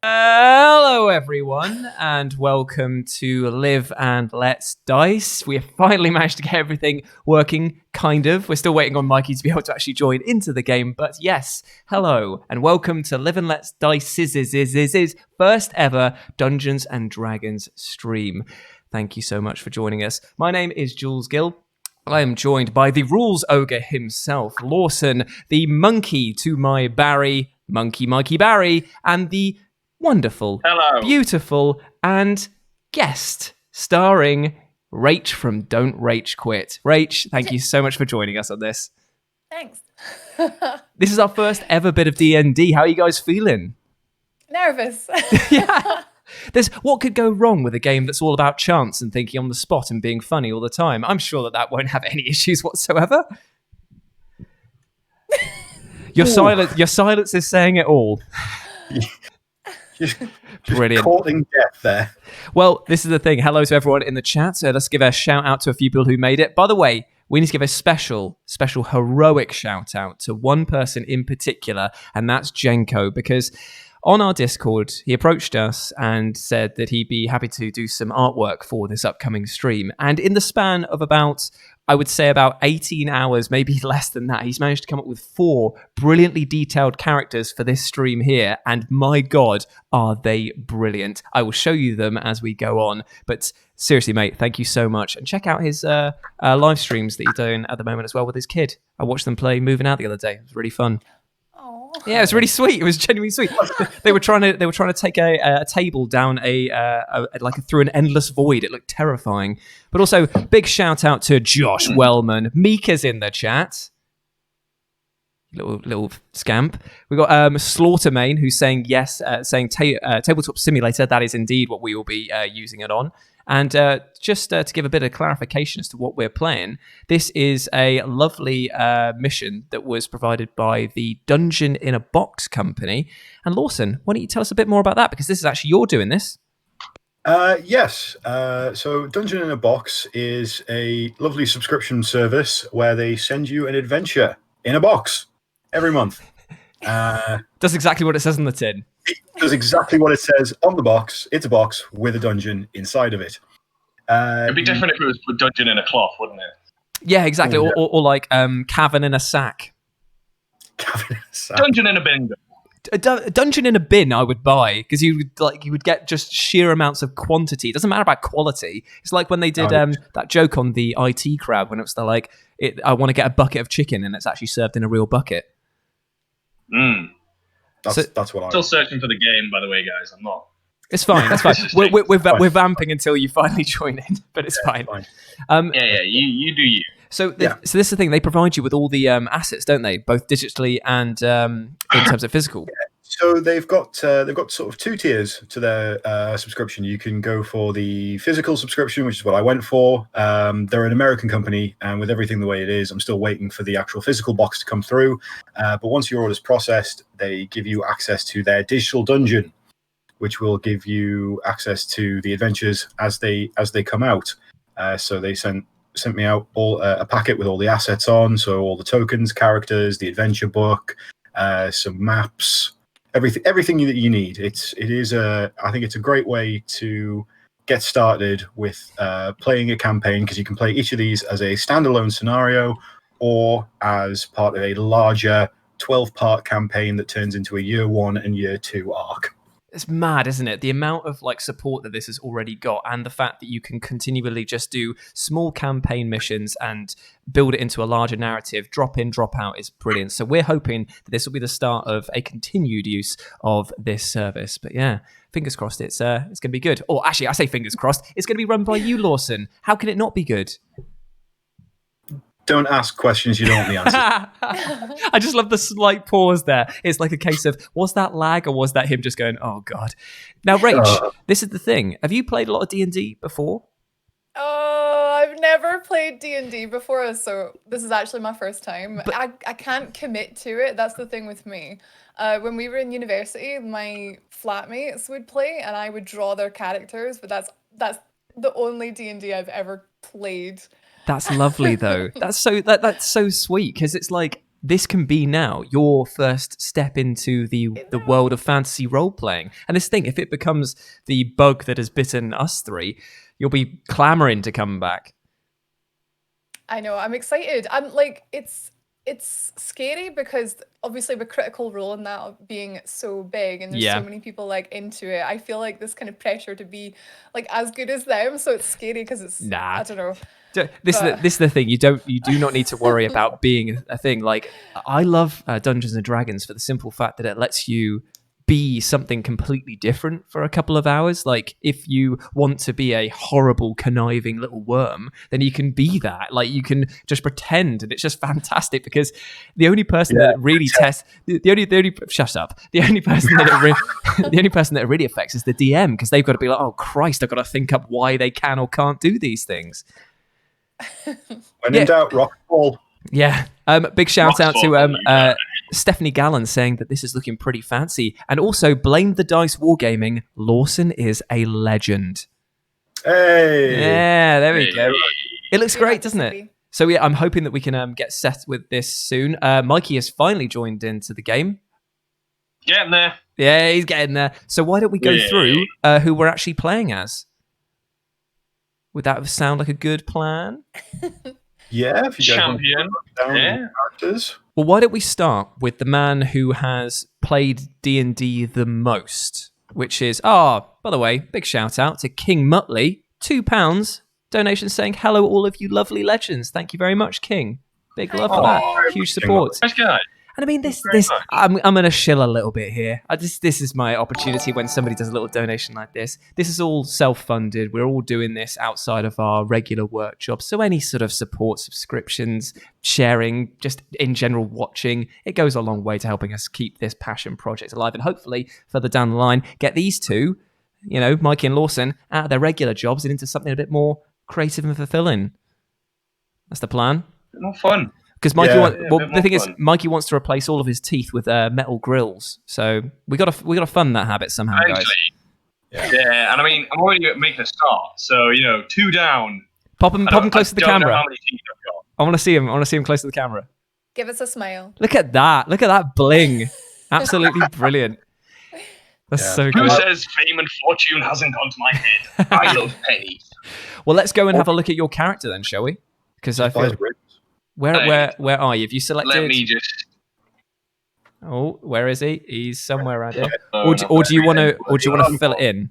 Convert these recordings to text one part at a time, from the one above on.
Hello everyone and welcome to Live and Let's Dice. We have finally managed to get everything working, kind of. We're still waiting on Mikey to be able to actually join into the game, but yes, hello and welcome to Live and Let's Dice's first ever Dungeons and Dragons stream. Thank you so much for joining us. My name is Jules Gill. I am joined by the rules ogre himself, Lawson, the monkey to my Barry, Monkey Mikey Barry, and the wonderful, beautiful, and guest starring Rach from DontRachQuit. Rach, thank you so much for joining us on this. Thanks. This is our first ever bit of D&D. How are you guys feeling? Nervous. Yeah. What could go wrong with a game that's all about chance and thinking on the spot and being funny all the time? I'm sure that won't have any issues whatsoever. Your silence is saying it all. Just Brilliant. Caught in death there. Well, this is the thing. Hello to everyone in the chat. So let's give a shout out to a few people who made it. By the way, we need to give a special heroic shout out to one person in particular, and that's Jenko, because on our Discord, he approached us and said that he'd be happy to do some artwork for this upcoming stream. And in the span of about 18 hours, maybe less than that, he's managed to come up with 4 brilliantly detailed characters for this stream here. And my God, are they brilliant. I will show you them as we go on. But seriously, mate, thank you so much. And check out his live streams that he's doing at the moment as well with his kid. I watched them play Moving Out the other day. It was really fun. Yeah, it was really sweet. It was genuinely sweet. They were trying to take a table down through an endless void. It looked terrifying. But also, big shout out to Josh Wellman. Mika's in the chat. Little scamp. We got Slaughtermain who's saying yes, saying Tabletop Simulator. That is indeed what we will be using it on. And just to give a bit of clarification as to what we're playing, this is a lovely mission that was provided by the Dungeon in a Box company. And Lawson, why don't you tell us a bit more about that? Because this is actually you're doing this. Yes. So Dungeon in a Box is a lovely subscription service where they send you an adventure in a box every month. Does exactly what it says on the tin. It does exactly what it says on the box. It's a box with a dungeon inside of it. It'd be different if it was a dungeon in a cloth, wouldn't it? Yeah, exactly. Yeah. Or like Cavern in a sack. Cavern in a sack. Dungeon in a bin. A dungeon in a bin I would buy, because you would get just sheer amounts of quantity. It doesn't matter about quality. It's like when they did that joke on the IT crowd when it was I want to get a bucket of chicken and it's actually served in a real bucket. That's what I'm still searching for the game, by the way, guys. I'm not. It's fine. That's fine. We're vamping until you finally join in, but it's fine. Yeah. You do you. So this is the thing. They provide you with all the assets, don't they? Both digitally and in terms of physical. Yeah. So they've got sort of 2 tiers to their subscription. You can go for the physical subscription, which is what I went for. They're an American company, and with everything the way it is, I'm still waiting for the actual physical box to come through. But once your order's processed, they give you access to their digital dungeon, which will give you access to the adventures as they come out. So they sent me out a packet with all the assets on, so all the tokens, characters, the adventure book, some maps. Everything that you need. I think it's a great way to get started with playing a campaign, because you can play each of these as a standalone scenario or as part of a larger 12-part campaign that turns into a year 1 and year 2 arc. It's mad, isn't it? The amount of support that this has already got, and the fact that you can continually just do small campaign missions and build it into a larger narrative, drop in, drop out, is brilliant. So we're hoping that this will be the start of a continued use of this service. But yeah, fingers crossed it's going to be good. Or actually, I say fingers crossed, it's going to be run by you, Lawson. How can it not be good? Don't ask questions you don't want the answer. I just love the slight pause there. It's like a case of, was that lag or was that him just going, oh God. Now, Rach, this is the thing. Have you played a lot of D&D before? Oh, I've never played D&D before, so this is actually my first time. But I can't commit to it. That's the thing with me. When we were in university, my flatmates would play and I would draw their characters, but that's the only D&D I've ever played. That's lovely though. That's so sweet, because it's like, this can be now your first step into the world of fantasy role playing. And this thing, if it becomes the bug that has bitten us three, you'll be clamoring to come back. I know, I'm excited. I'm like, it's scary because obviously with Critical Role and that being so big and there's so many people like into it, I feel like this kind of pressure to be like as good as them. So it's scary because it's, I don't know. This is the thing. You do not need to worry about being a thing. Like, I love Dungeons and Dragons for the simple fact that it lets you be something completely different for a couple of hours. Like, if you want to be a horrible, conniving little worm, then you can be that. Like, you can just pretend, and it's just fantastic because the only person that it really tests, the only shut up. The only person that the only person that it really affects is the DM, because they've got to be like, oh Christ, I've got to think up why they can or can't do these things. When in doubt, rock ball. Yeah. Big shout out to Stephanie Gallen saying that this is looking pretty fancy. And also, Blame the Dice Wargaming, Lawson is a legend. Hey! Yeah, there we go. It looks great, doesn't it? So yeah, I'm hoping that we can get set with this soon. Mikey has finally joined into the game. Getting there. Yeah, he's getting there. So why don't we go through who we're actually playing as? Would that sound like a good plan? Yeah, if you Champion. characters. Well, why don't we start with the man who has played D&D the most, which is, by the way, big shout out to King Muttley, £2 donation saying, hello all of you lovely legends. Thank you very much, King. Big love for that. Huge support. Nice guy. And I mean, I'm going to shill a little bit here. This is my opportunity when somebody does a little donation like this. This is all self-funded. We're all doing this outside of our regular work jobs. So any sort of support, subscriptions, sharing, just in general watching, it goes a long way to helping us keep this passion project alive. And hopefully, further down the line, get these two, Mikey and Lawson, out of their regular jobs and into something a bit more creative and fulfilling. That's the plan. More fun. Because Mikey, the thing is, Mikey wants to replace all of his teeth with metal grills. So we got to fund that habit somehow, guys. Yeah, and I mean, I'm already making a start. So 2 down. Pop him close to the camera. How many teeth I've got. I want to see him. I want to see him close to the camera. Give us a smile. Look at that! Look at that bling! Absolutely brilliant. That's so good. Who says fame and fortune hasn't gone to my head? I love pennies. Well, let's go and have a look at your character then, shall we? Because I feel. Where are you? Have you selected? Let me just. Oh, where is he? He's somewhere around here. Or do you want to fill it in?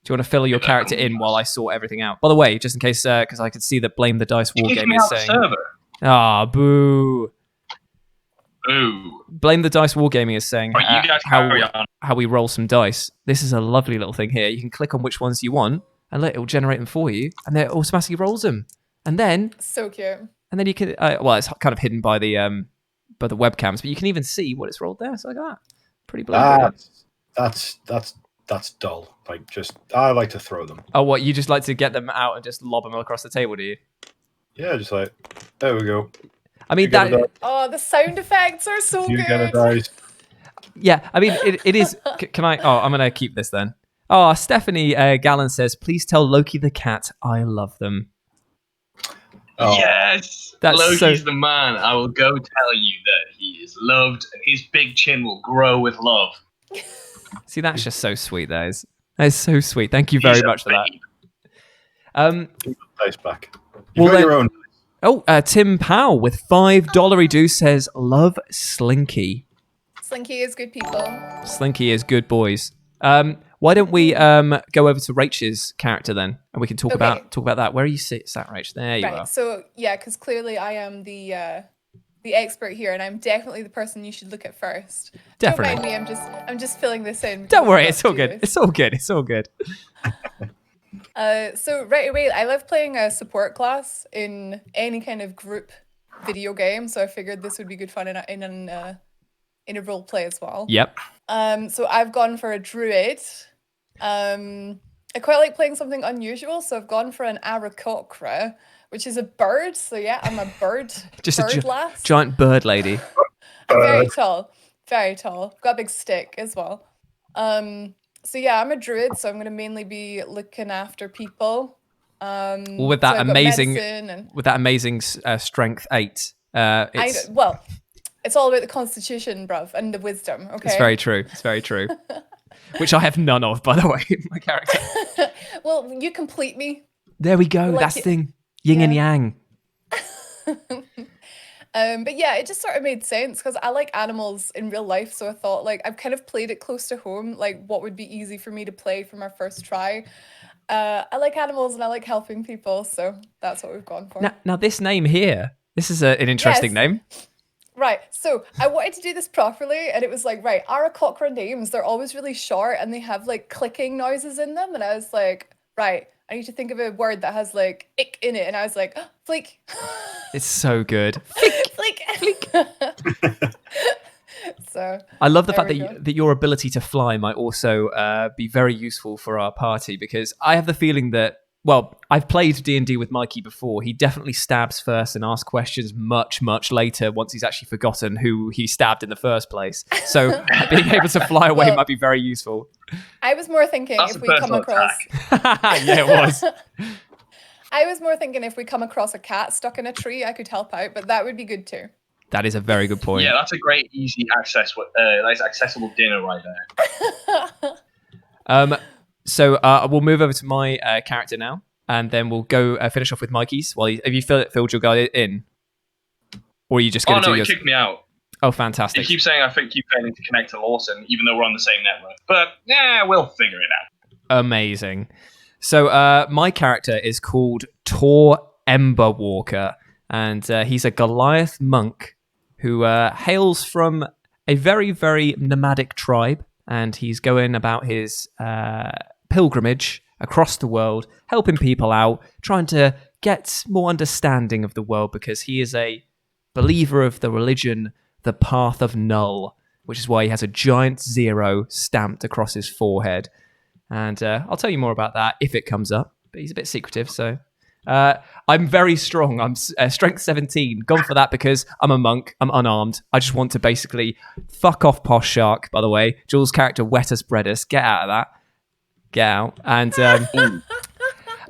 Do you want to fill your character in while I sort everything out? By the way, just in case, because I could see that Blame the Dice Wargaming is saying. Boo. Boo. Blame the Dice Wargaming is saying Right, you guys carry on. how we roll some dice. This is a lovely little thing here. You can click on which ones you want, and it will generate them for you, and then it automatically rolls them. And then so cute. And then you can it's kind of hidden by the webcams, but you can even see what it's rolled there. So like that, pretty brilliant. That's dull. Like, I like to throw them. Oh, what, you just like to get them out and just lob them across the table, do you? Yeah, just like, there we go. I mean the sound effects are so good. Get a dice. Yeah, I mean it is. Can I? Oh, I'm gonna keep this then. Oh, Stephanie Gallen says, please tell Loki the cat I love them. Oh. Yes, Loki's the man. I will go tell you that he is loved, and his big chin will grow with love. See, that's just so sweet. That is so sweet. Thank you very much for that. Dice back. You got your own. Oh, Tim Powell with $5 says, love Slinky. Slinky is good people. Slinky is good boys. Why don't we go over to Rach's character then, and we can talk about that. Where are you sat, Rach? There you are. So yeah, because clearly I am the expert here, and I'm definitely the person you should look at first. Definitely. Don't mind me. I'm just filling this in. Don't worry, it's all good. It's all good. It's all good. So right away, I love playing a support class in any kind of group video game. So I figured this would be good fun in a role play as well. Yep. So I've gone for a druid. I quite like playing something unusual, so I've gone for an Aarakocra, which is a bird. So yeah, I'm a bird. Just bird a giant bird lady. I'm very tall. Very tall. I've got a big stick as well. So yeah, I'm a druid, so I'm going to mainly be looking after people. With that amazing strength 8 Well, it's all about the constitution, bruv, and the wisdom, okay? It's very true. It's very true. Which I have none of, by the way, my character. Well, you complete me. There we go. That's the thing. Yin and yang. But yeah, it just sort of made sense because I like animals in real life. So I thought, like, I've kind of played it close to home, like what would be easy for me to play for my first try. I like animals and I like helping people. So that's what we've gone for. Now this name here, this is an interesting name. Right, so I wanted to do this properly, and it was like, right, Aarakocra names, they're always really short, and they have, like, clicking noises in them, and I was like, right, I need to think of a word that has, like, ick in it, and I was like, oh, FLIIK. It's so good. FLIIK. So I love the fact that your ability to fly might also be very useful for our party, because I have the feeling that, well, I've played D&D with Mikey before. He definitely stabs first and asks questions much, much later once he's actually forgotten who he stabbed in the first place. So being able to fly away might be very useful. I was more thinking if we come across... Yeah, it was. I was more thinking if we come across a cat stuck in a tree, I could help out, but that would be good too. That is a very good point. Yeah, that's a great, easy access. That's accessible dinner right there. So we'll move over to my character now, and then we'll go finish off with Mikey's. Have you filled your guy in? Or are you just going to do yours? He kicked me out. Oh, fantastic. He keeps saying I think you failing to connect to Lawson, even though we're on the same network. But, yeah, we'll figure it out. Amazing. So my character is called TORR Walker, and he's a Goliath monk who hails from a very, very nomadic tribe, and he's going about his pilgrimage across the world, helping people out, trying to get more understanding of the world, because he is a believer of the religion, the Path of Null, which is why he has a giant 0 stamped across his forehead. And I'll tell you more about that if it comes up, but he's a bit secretive, so... I'm very strong. I'm strength 17. Gone for that because I'm a monk. I'm unarmed. I just want to basically fuck off Posh Shark, by the way. Jules' character, Wet Us Bread Us. Get out of that. Get out. And and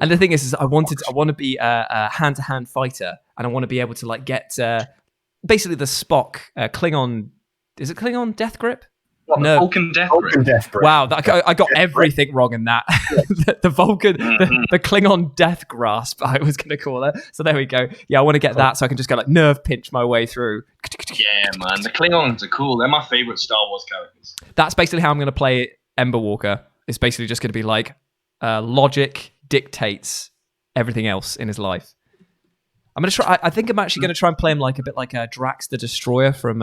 the thing is I want to be a hand-to-hand fighter, and I want to be able to like get basically the Spock Klingon. Is it Klingon Death Grip? No. Vulcan Death Grip. Wow, I got everything wrong in that. the Vulcan, the Klingon Death Grasp, I was going to call it. So there we go. Yeah, I want to get that so I can just go like nerve pinch my way through. Yeah, man, the Klingons are cool. They're my favorite Star Wars characters. That's basically how I'm going to play Ember Walker. It's basically just going to be like logic dictates everything else in his life. I'm going to try. I think I'm actually going to try and play him like a bit like Drax the Destroyer from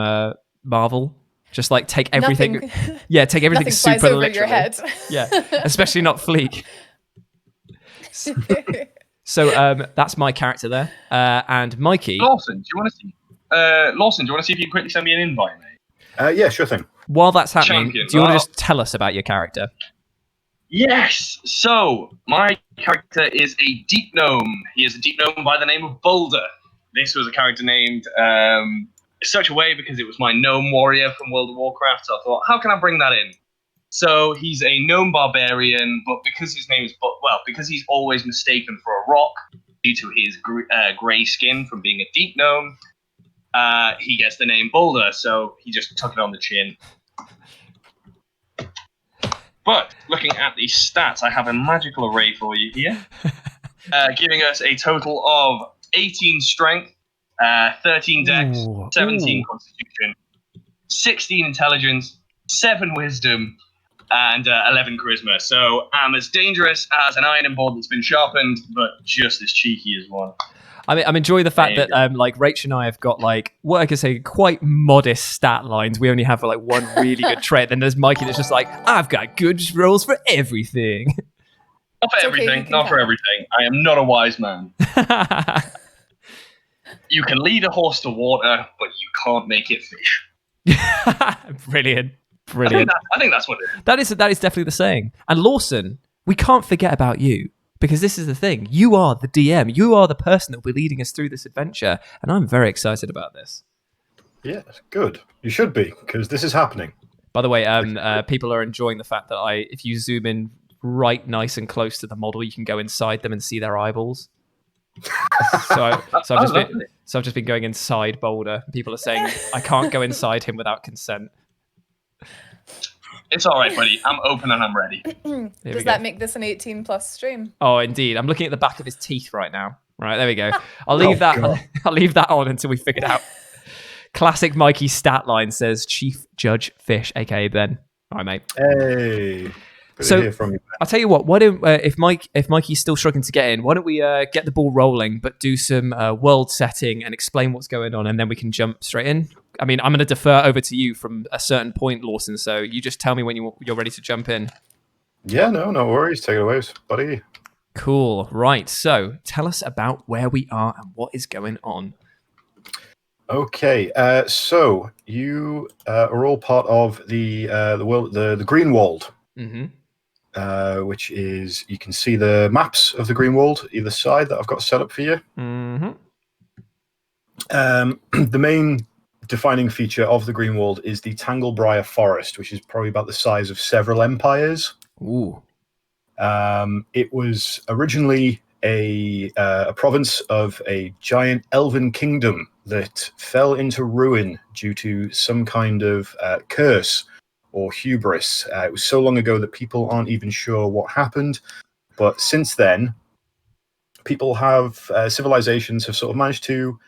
Marvel. Just like take everything, take everything super literally. Your head. Yeah, especially not FLIIK. So that's my character there, and Mikey. Lawson, do you want to see? Lawson, do you want to see if you can quickly send me an invite, mate? Yeah, sure thing. While that's happening, do you want to just tell us about your character? Yes. So my character is a deep gnome. He is a deep gnome by the name of BULDUR. This was a character named. Such a way because it was my gnome warrior from World of Warcraft. So I thought, how can I bring that in? So he's a gnome barbarian, but because his name is because he's always mistaken for a rock due to his grey skin from being a deep gnome, he gets the name BULDUR. So he just took it on the chin. But looking at the stats, I have a magical array for you here, giving us a total of 18 strength. 13 dex, 17 constitution, 16 intelligence, 7 wisdom, and 11 charisma. So I'm as dangerous as an ironing board that's been sharpened, but just as cheeky as one. I mean, I'm enjoying the fact that like Rach and I have got like what I could say quite modest stat lines. We only have like one really good trait. Then there's Mikey that's just like, I've got good rolls for everything. Not for everything. Not for everything. I am not a wise man. You can lead a horse to water, but you can't make it fish. Brilliant. I think that's what it is. That is definitely the saying. And Lawson, we can't forget about you, because this is the thing. You are the DM. You are the person that will be leading us through this adventure, and I'm very excited about this. Yeah, good. You should be, because this is happening. By the way, people are enjoying the fact that if you zoom in right nice and close to the model, you can go inside them and see their eyeballs. So I've just been going inside Boulder. People are saying I can't go inside him without consent. It's all right, buddy. I'm open and I'm ready. Does that make this an 18+ stream? Oh, indeed. I'm looking at the back of his teeth right now. Right, there we go. I'll leave that. I'll leave that on until we figure it out. Classic Mikey stat line says Chief Judge Fish, aka Ben. All right, mate. Hey. So hear from you. I'll tell you what. Why don't if Mikey's still struggling to get in, why don't we get the ball rolling, but do some world setting and explain what's going on, and then we can jump straight in. I mean, I'm going to defer over to you from a certain point, Lawson. So you just tell me when you're ready to jump in. Yeah, no worries. Take it away, buddy. Cool. Right. So tell us about where we are and what is going on. Okay. So you are all part of the Greenwald. Mm-hmm. Which is, you can see the maps of the Greenwald either side that I've got set up for you. Mm-hmm. The main defining feature of the Greenwald is the Tangle Briar forest, which is probably about the size of several empires. Ooh. It was originally a province of a giant elven kingdom that fell into ruin due to some kind of curse or hubris. It was so long ago that people aren't even sure what happened. But since then, civilizations have sort of managed to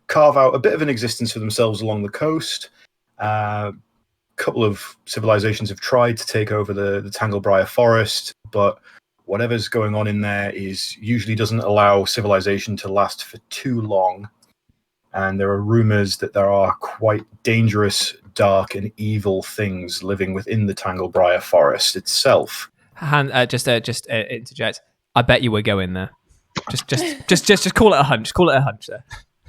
carve out a bit of an existence for themselves along the coast. A couple of civilizations have tried to take over the Tangle Briar forest, but whatever's going on in there usually doesn't allow civilization to last for too long. And there are rumors that there are quite dangerous, dark, and evil things living within the Tangle Briar forest itself. Just interject. I bet you we're going there. Just call it a hunch. Call it a hunch there.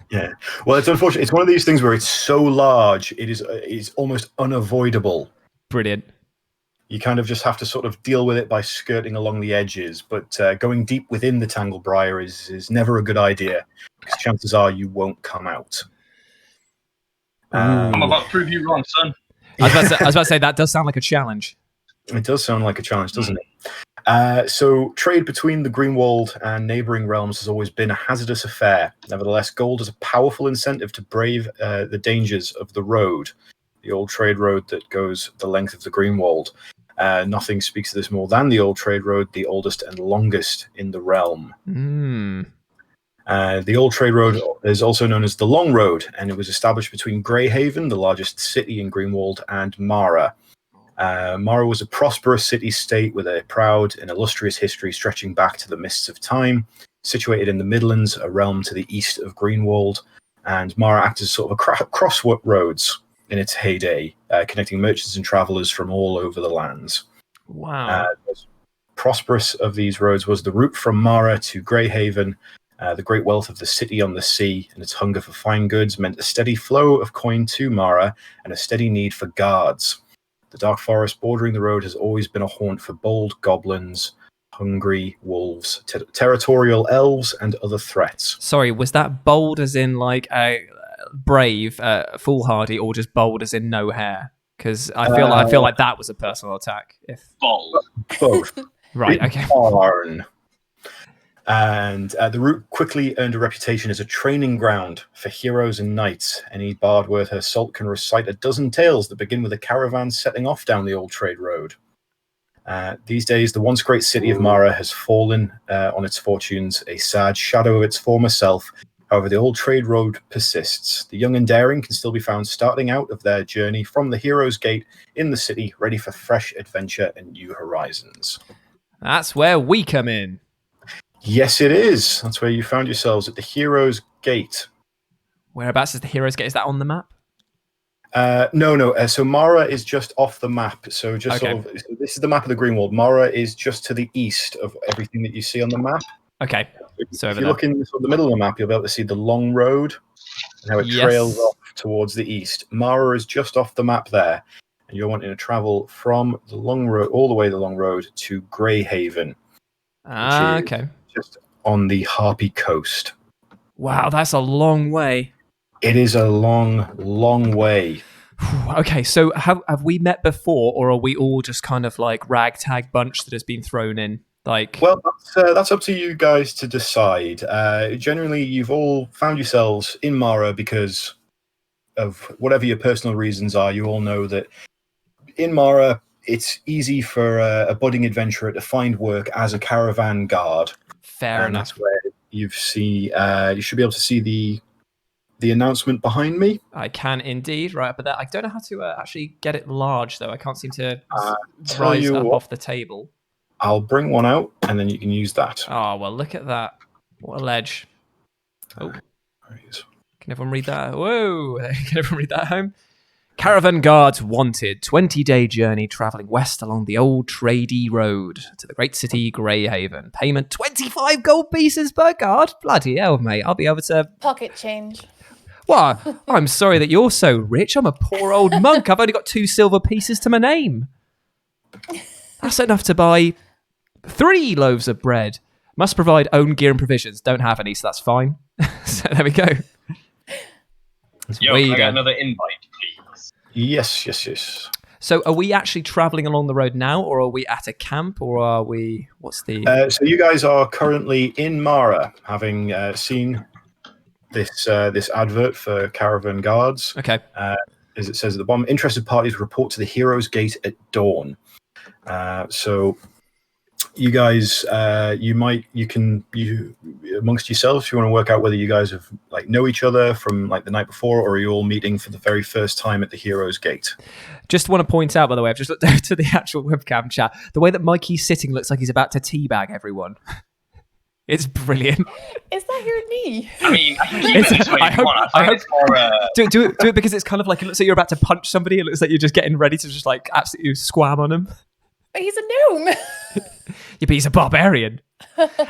Yeah. Well, it's unfortunate. It's one of these things where it's so large, it's almost unavoidable. Brilliant. You kind of just have to sort of deal with it by skirting along the edges. But going deep within the Tangle Briar is never a good idea, because chances are you won't come out. I'm about to prove you wrong, son. I was about to say that does sound like a challenge. It does sound like a challenge, doesn't it? So trade between the Greenwald and neighboring realms has always been a hazardous affair. Nevertheless, gold is a powerful incentive to brave the dangers of the road, the old trade road that goes the length of the Greenwald. Nothing speaks to this more than the old trade road, the oldest and longest in the realm. The old trade road is also known as the Long Road, and it was established between Greyhaven, the largest city in Greenwald, and Mara. Mara was a prosperous city-state with a proud and illustrious history stretching back to the mists of time. Situated in the Midlands, a realm to the east of Greenwald, and Mara acted as sort of a crossroads in its heyday, connecting merchants and travellers from all over the lands. Wow. The most prosperous of these roads was the route from Mara to Greyhaven. The great wealth of the city on the sea and its hunger for fine goods meant a steady flow of coin to Mara and a steady need for guards. The dark forest bordering the road has always been a haunt for bold goblins, hungry wolves, territorial elves, and other threats. Sorry, was that bold as in like brave, foolhardy, or just bold as in no hair? Because I feel like that was a personal attack. If Bold. Both. right, okay. Barn. And the route quickly earned a reputation as a training ground for heroes and knights. Any bard worth her salt can recite a dozen tales that begin with a caravan setting off down the old trade road. These days, the once great city of Mara has fallen on its fortunes, a sad shadow of its former self. However, the old trade road persists. The young and daring can still be found starting out of their journey from the Hero's Gate in the city, ready for fresh adventure and new horizons. That's where we come in. Yes, it is. That's where you found yourselves, at the Hero's Gate. Whereabouts is the Hero's Gate? Is that on the map? No. So Mara is just off the map. So just Okay. sort of, so this is the map of the Greenwald. Mara is just to the east of everything that you see on the map. Okay. So if over you there. look in sort of the middle of the map, you'll be able to see the long road and how it Yes. trails off towards the east. Mara is just off the map there, and you're wanting to travel from the long road all the way the long road to Greyhaven, Ah, is- okay. just on the Harpy coast. Wow, that's a long way. It is a long, long way. Okay, so have we met before, or are we all just kind of like ragtag bunch that has been thrown in Like, Well, that's up to you guys to decide. Generally, you've all found yourselves in Mara because of whatever your personal reasons are. You all know that in Mara, it's easy for a budding adventurer to find work as a caravan guard. fair And enough. that's where you should be able to see the announcement behind me. I can indeed, right up at that. I don't know how to actually get it large, though. I can't seem to Tell rise you up what. off the table. I'll bring one out, and then you can use that. Oh, well, look at that. What a ledge. Oh, Right. can everyone read that? Whoa, can everyone read that at home? Caravan guards wanted. 20-day journey travelling west along the old tradey road to the great city Greyhaven. Payment 25 gold pieces per guard. Bloody hell, mate. I'll be able to... Pocket change. Well, I'm sorry that you're so rich. I'm a poor old monk. I've only got 2 silver pieces to my name. That's enough to buy 3 loaves of bread. Must provide own gear and provisions. Don't have any, so that's fine. So there we go. Yo, can I get another invite, please? Yes. So are we actually traveling along the road now, or are we at a camp, or are we... What's the... So you guys are currently in Mara, having seen this advert for caravan guards. Okay. As it says at the bottom, interested parties report to the Heroes Gate at dawn. So you guys, you amongst yourselves, if you want to work out whether you guys have know each other from the night before, or are you all meeting for the very first time at the Heroes Gate? Just want to point out, by the way, I've just looked over to the actual webcam chat. The way that Mikey's sitting looks like he's about to teabag everyone. It's brilliant. Is that your knee? I mean, I can keep it this way if you want. I find it's more... Do it because it's kind of like, it looks like you're about to punch somebody. It looks like you're just getting ready to just absolutely squam on him. But he's a gnome. Yeah, but he's a barbarian,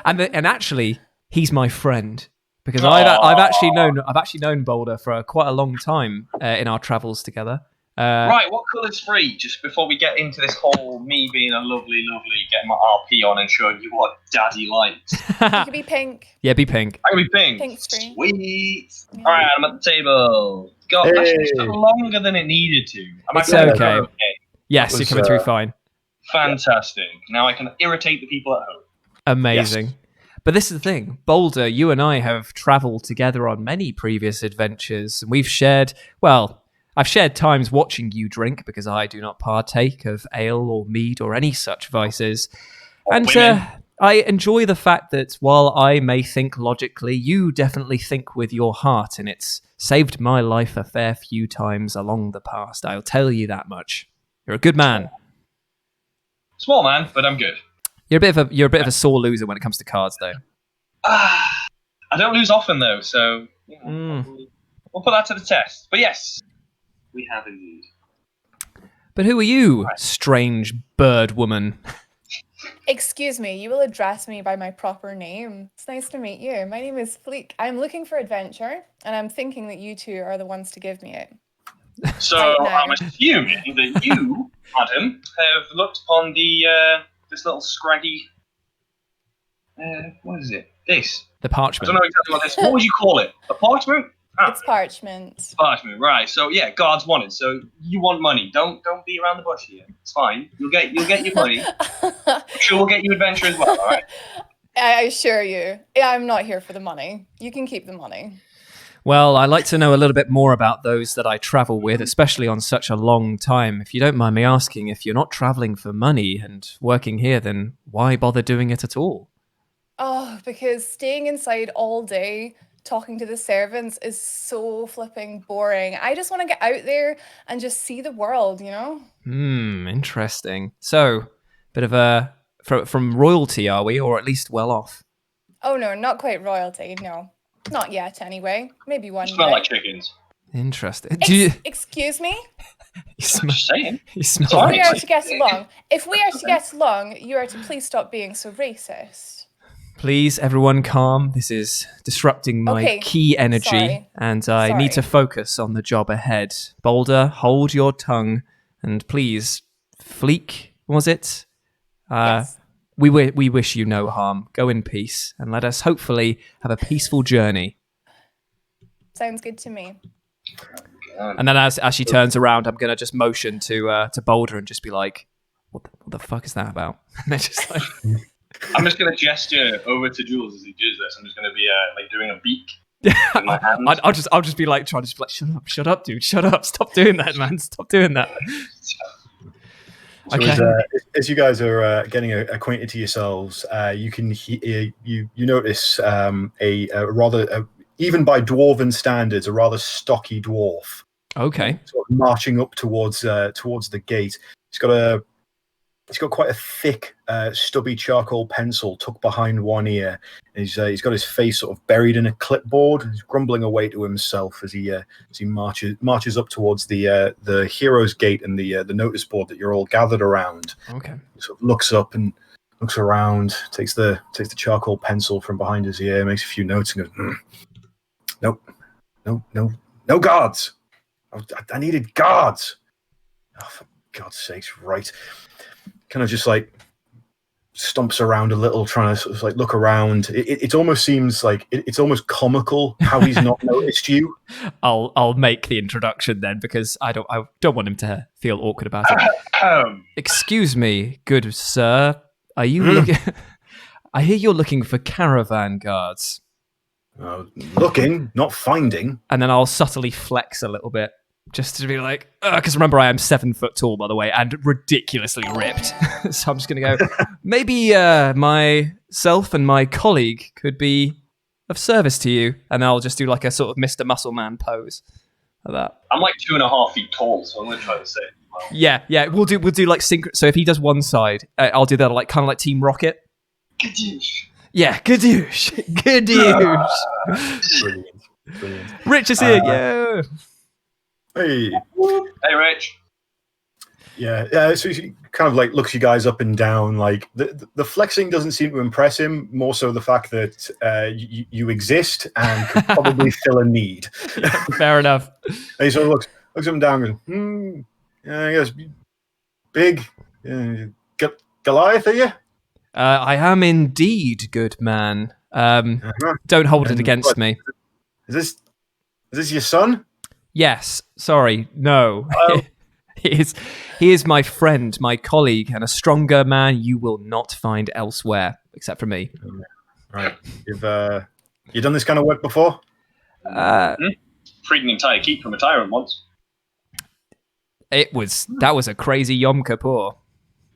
and actually he's my friend because I've actually known Boulder for quite a long time in our travels together. Right, what colour's free? Just before we get into this whole me being a lovely, getting my RP on and showing you what daddy likes. You could be pink. Yeah, be pink. I can be pink. Pink's free. Sweet. Yeah. All right, I'm at the table. God, that actually took longer than it needed to. It's okay. Yes, you're coming through fine. Fantastic. Now I can irritate the people at home. Amazing. Yes. But this is the thing. Boulder, you and I have travelled together on many previous adventures, and we've shared, well, I've shared times watching you drink because I do not partake of ale or mead or any such vices. And I enjoy the fact that while I may think logically, you definitely think with your heart, and it's saved my life a fair few times along the past. I'll tell you that much. You're a good man. Small man, but I'm good. You're a bit of a sore loser when it comes to cards, though. I don't lose often, though, so we'll put that to the test. But yes, we have indeed. But who are you, strange bird woman? Excuse me, you will address me by my proper name. It's nice to meet you. My name is FLIIK. I'm looking for adventure, and I'm thinking that you two are the ones to give me it. So I'm assuming that you, madam, have looked upon the this little scraggy. What is it? This. The parchment. I don't know exactly what this. What would you call it? A parchment? It's parchment. Parchment, right? So yeah, guards want it. So you want money? Don't be around the bush here. It's fine. You'll get your money. I'm sure we'll get you adventure as well. All right. I assure you. Yeah, I'm not here for the money. You can keep the money. Well, I like to know a little bit more about those that I travel with, especially on such a long time. If you don't mind me asking, if you're not traveling for money and working here, then why bother doing it at all? Oh, because staying inside all day talking to the servants is so flipping boring. I just want to get out there and just see the world, you know? Interesting. So, bit of a... From royalty, are we? Or at least well off? Oh, no, not quite royalty, no. Not yet, anyway. Maybe one day. Smell like chickens. Interesting. Excuse me? I'm just saying. You smell If like we are to get along, you are to please stop being so racist. Please, everyone, calm. This is disrupting my key energy, Sorry. and I need to focus on the job ahead. Boulder, hold your tongue, and please, FLIIK, was it? Yes. We wish you no harm. Go in peace, and let us hopefully have a peaceful journey. Sounds good to me. And then as she turns around, I'm going to just motion to Boulder and just be like, what the fuck is that about? And they're just like... I'm just gonna gesture over to Jules as he does this. I'm just gonna be like doing a beak with my hands. I'll just be like trying to like, shut up, dude, shut up, stop doing that, man, stop doing that. So Okay. as you guys are getting acquainted to yourselves, you can you notice a rather even by dwarven standards, a rather stocky dwarf. Okay. Sort of marching up towards the gate. He's got quite a thick, stubby charcoal pencil tucked behind one ear. And he's got his face sort of buried in a clipboard. He's grumbling away to himself as he marches up towards the hero's gate and the notice board that you're all gathered around. Okay. He sort of looks up and looks around, takes the charcoal pencil from behind his ear, makes a few notes, and goes, no guards. I needed guards. Oh, for God's sakes, right. Kind of just like stomps around a little, trying to sort of like look around. It almost seems like it's almost comical how he's not noticed you. I'll make the introduction then, because I don't want him to feel awkward about it. Excuse me, good sir. Are you looking? I hear you're looking for caravan guards. Looking, not finding. And then I'll subtly flex a little bit, just to be like, because remember, I am 7 foot tall, by the way, and ridiculously ripped. So I'm just going to go, maybe myself and my colleague could be of service to you. And I'll just do like a sort of Mr. Muscle Man pose like that. I'm like 2.5 feet tall, so I'm going to try to say it. Well. Yeah. We'll do like sync. So if he does one side, I'll do that like kind of like Team Rocket. Yeah, gadoosh. Brilliant. Rich is here, yeah. Hey, Rach. Yeah. So he kind of like looks you guys up and down. Like the flexing doesn't seem to impress him. More so the fact that you exist and could probably fill a need. Yeah, fair enough. And he sort of looks up and down, and I guess big Goliath, are you? I am indeed, good man. Don't hold it against me. Is this your son? Yes. Sorry. No. He is my friend, my colleague, and a stronger man you will not find elsewhere, except for me. Right. You've done this kind of work before? Freed an entire keep from a tyrant once. That was a crazy Yom Kippur.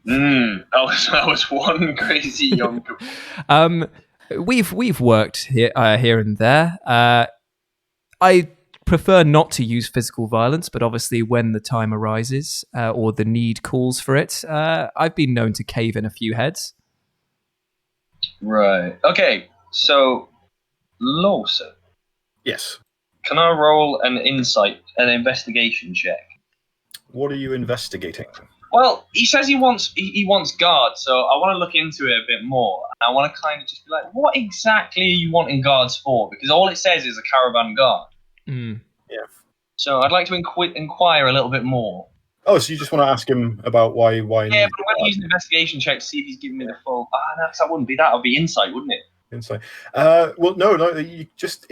That was one crazy Yom Kippur. We've worked here and there. I prefer not to use physical violence, but obviously when the time arises or the need calls for it, I've been known to cave in a few heads. Right. Okay. So, Lawson. Yes. Can I roll an investigation check? What are you investigating? Well, he says he wants guards, so I want to look into it a bit more. I want to kind of just be like, what exactly are you wanting guards for? Because all it says is a caravan guard. Yeah. So I'd like to inquire a little bit more. Oh, so you just want to ask him about why? Yeah, but I'm going to use an investigation check to see if he's giving me the full. That wouldn't be that. That would be insight, wouldn't it? Insight. Well, no. You just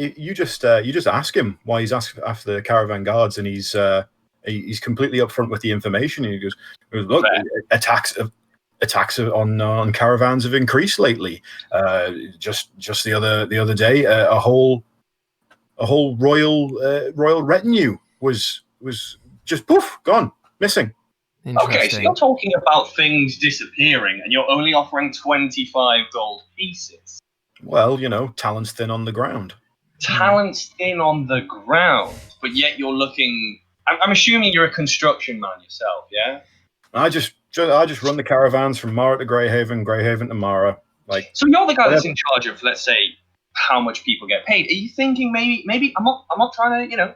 ask him why he's asked after the caravan guards, and he's completely upfront with the information. And he goes, "Look, attacks on caravans have increased lately. Just the other day, a whole royal retinue was just poof, gone, missing." Okay, so you're talking about things disappearing, and you're only offering 25 gold pieces. Well, talent's thin on the ground. Talent's thin on the ground, but yet you're looking. I'm assuming you're a construction man yourself, yeah? I just run the caravans from Mara to Greyhaven, Greyhaven to Mara. So you're the guy that's in charge of, let's say, how much people get paid. Are you thinking maybe I'm not trying to,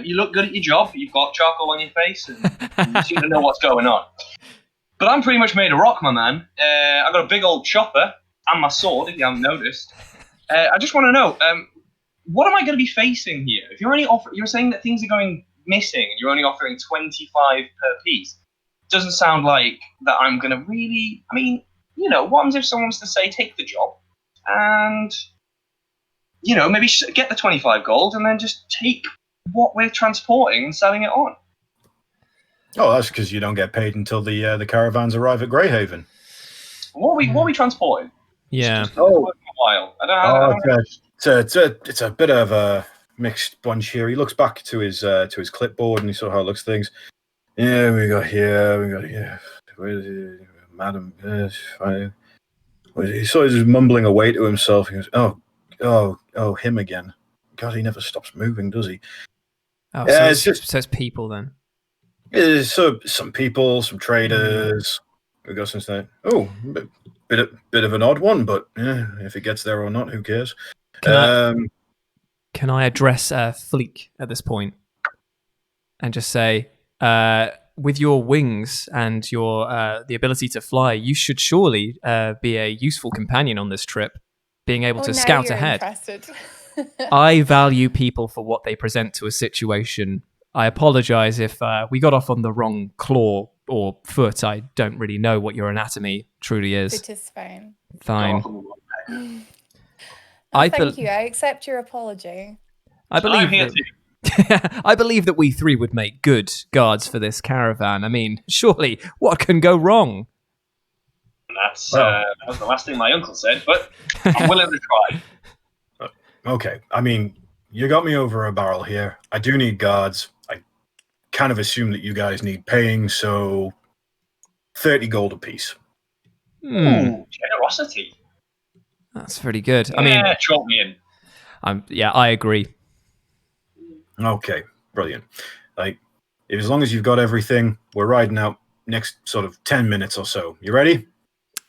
you look good at your job, you've got charcoal on your face, and you seem to know what's going on. But I'm pretty much made of rock, my man. I've got a big old chopper and my sword, if you haven't noticed. I just want to know, what am I going to be facing here? If you're saying that things are going missing and you're only offering 25 per piece, doesn't sound like that I'm going to really, what happens if someone was to say, take the job and, maybe get the 25 gold and then just take what we're transporting and selling it on? Oh, that's because you don't get paid until the caravans arrive at Greyhaven. What are we transporting? Yeah. Just for a while. I don't know. It's a bit of a mixed bunch here. He looks back to his clipboard and he saw how it looks at things. Yeah, we got here. Where is it? Madam. He sort of just mumbling away to himself. He goes, oh, him again. God, he never stops moving, does he? Oh, Yeah, so it's people then. So some people, some traders. We got some stuff. Oh, bit of an odd one, but yeah, if it gets there or not, who cares? Can I address FLIIK at this point and just say, with your wings and your the ability to fly, you should surely be a useful companion on this trip, being able to scout ahead. I value people for what they present to a situation. I apologize if we got off on the wrong claw or foot. I don't really know what your anatomy truly is. It is fine. Fine. Thank you. I accept your apology. I believe I believe that we three would make good guards for this caravan. I mean, surely, what can go wrong? That was the last thing my uncle said, but I'm willing to try. Okay, I mean, you got me over a barrel here. I do need guards. I kind of assume that you guys need paying, so 30 gold apiece. Ooh, generosity. That's pretty good. Yeah, I mean, chalk me in. Yeah, I agree. Okay, brilliant. As long as you've got everything, we're riding out next sort of 10 minutes or so. You ready?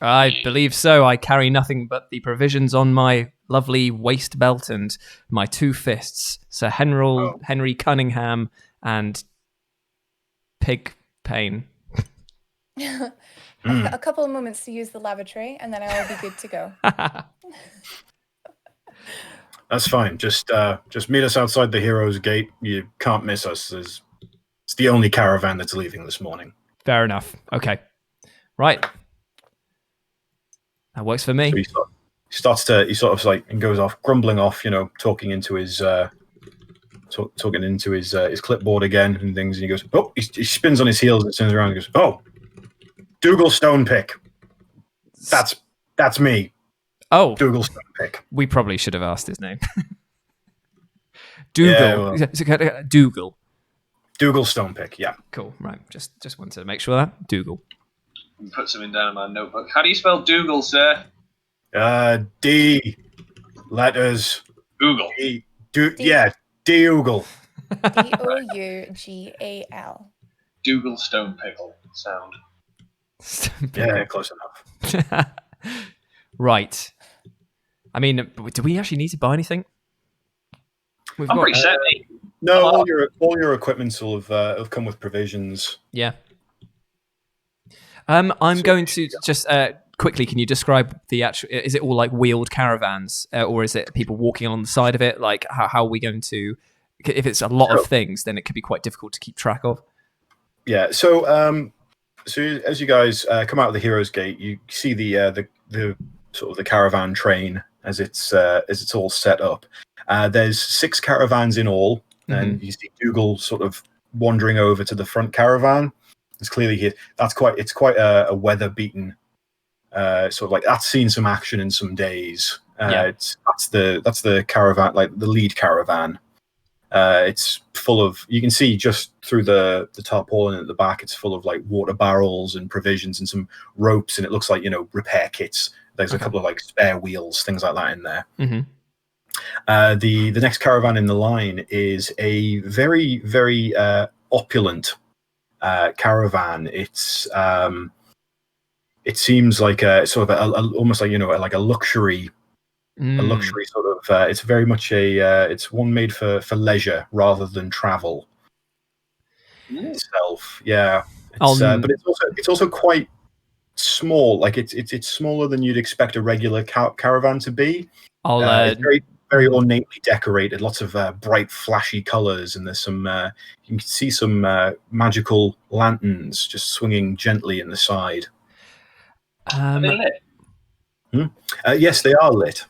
I believe so. I carry nothing but the provisions on my lovely waist belt and my two fists. Sir Henry Cunningham and Pig Pain. A couple of moments to use the lavatory, and then I will be good to go. That's fine. Just meet us outside the Hero's Gate. You can't miss us. It's the only caravan that's leaving this morning. Fair enough. Okay. Right. That works for me. So he sort of like and goes off, grumbling off, talking into his his clipboard again and things. And he goes, oh, he spins on his heels and turns around and goes, oh, Dougal Stonepick. That's me. Oh, Dougal Stonepick. We probably should have asked his name. Dougal. Yeah, Dougal. Dougal Stonepick. Yeah. Cool. Right. Just wanted to make sure that Dougal. Put something down in my notebook. How do you spell Dougal, sir? D letters. Dougal. Yeah, Dougal. Dougal. Dougal Stonepickle sound. Yeah, close enough. Right. I mean, do we actually need to buy anything? I'm pretty certain. No, all your equipments will have come with provisions. Yeah. I'm going to just quickly. Can you describe the actual? Is it all like wheeled caravans, or is it people walking along the side of it? Like, how are we going to? If it's a lot of things, then it could be quite difficult to keep track of. Yeah. So as you guys come out of the Hero's Gate, you see the sort of the caravan train as it's all set up. There's 6 caravans in all, and you see Dougal sort of wandering over to the front caravan. It's clearly here. It's quite a weather beaten sort of like that's seen some action in some days. That's the caravan, like the lead caravan. It's full of, you can see just through the tarpaulin at the back, it's full of like water barrels and provisions and some ropes, and it looks like repair kits. There's a couple of like spare wheels, things like that in there. The next caravan in the line is a very, very opulent caravan. It seems like a sort of almost like like a luxury sort of. It's very much it's one made for leisure rather than travel itself. Yeah, but it's also quite small. Like it's smaller than you'd expect a regular caravan to be. It's very, very ornately decorated. Lots of bright, flashy colors, and there's some. You can see some magical lanterns just swinging gently in the side. Are they lit? Yes, they are lit.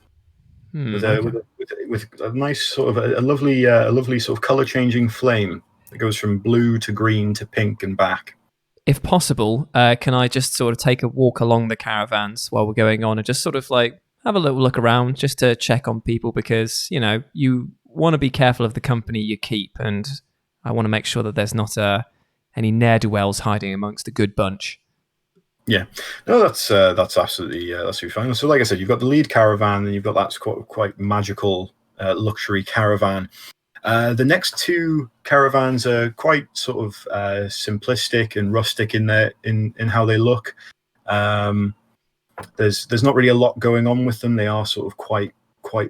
With a nice sort of a lovely sort of color changing flame that goes from blue to green to pink and back. If possible, can I just sort of take a walk along the caravans while we're going on and just sort of like have a little look around just to check on people because, you know, you want to be careful of the company you keep. And I want to make sure that there's not any ne'er-do-wells hiding amongst a good bunch. Yeah, no, that's absolutely fine. So, like I said, you've got the lead caravan, and you've got that quite magical luxury caravan. The next two caravans are quite sort of simplistic and rustic in how they look. There's not really a lot going on with them. They are sort of quite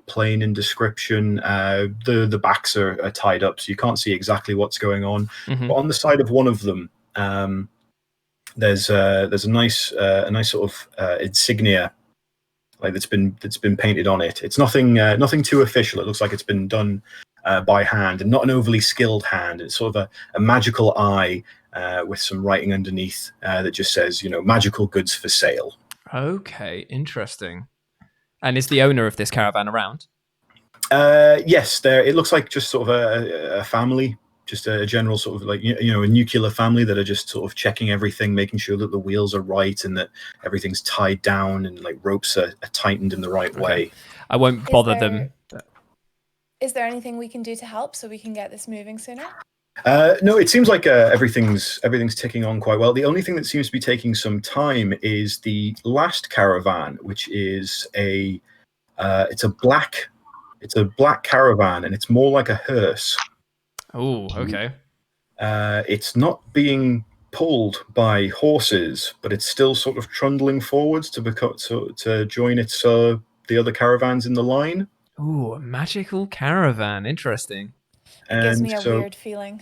plain in description. The backs are tied up, so you can't see exactly what's going on. Mm-hmm. But on the side of one of them, there's a nice sort of insignia, like that's been painted on it. It's nothing too official. It looks like it's been done by hand, and not an overly skilled hand. It's sort of a magical eye with some writing underneath that just says, you know, magical goods for sale. Okay, interesting. And is the owner of this caravan around? Yes, it looks like just sort of a family, just a general sort of like, you know, a nuclear family that are just sort of checking everything, making sure that the wheels are right and that everything's tied down and like ropes are tightened in the right way. I won't bother them. Is there anything we can do to help so we can get this moving sooner? No, it seems like everything's ticking on quite well. The only thing that seems to be taking some time is the last caravan, which is it's a black caravan, and it's more like a hearse. Oh, okay. It's not being pulled by horses, but it's still sort of trundling forwards to join the other caravans in the line. Ooh, a magical caravan. Interesting. It gives me a weird feeling.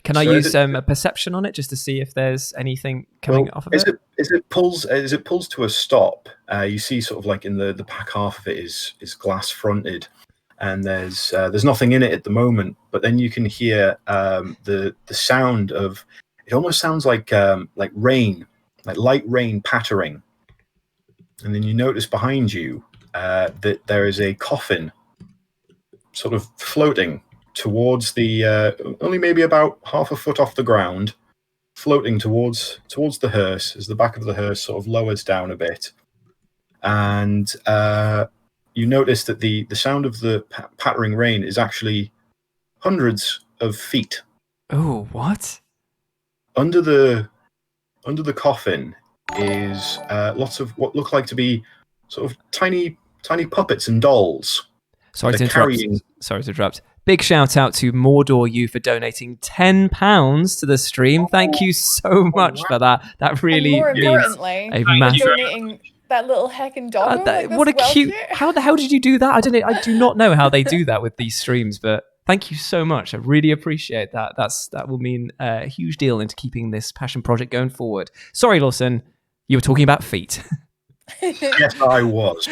Can I use a perception on it just to see if there's anything coming off of it? As it pulls to a stop, you see sort of like in the back half of it is glass fronted, and there's nothing in it at the moment. But then you can hear the sound of, it almost sounds like rain, like light rain pattering, and then you notice behind you that there is a coffin sort of floating towards the only maybe about half a foot off the ground, floating towards the hearse as the back of the hearse sort of lowers down a bit, and you notice that the sound of the pattering rain is actually hundreds of feet. Oh, what? Under the coffin is lots of what look like to be sort of tiny puppets and dolls. Sorry to interrupt. Big shout out to Mordor U for donating £10 to the stream. Thank you so much for that. That really more means importantly, a massive. donating that little heckin' dog. What a cute! How the hell did you do that? I don't know. I do not know how they do that with these streams, but thank you so much. I really appreciate that. That will mean a huge deal into keeping this passion project going forward. Sorry, Lawson, you were talking about feet. Yes, I was.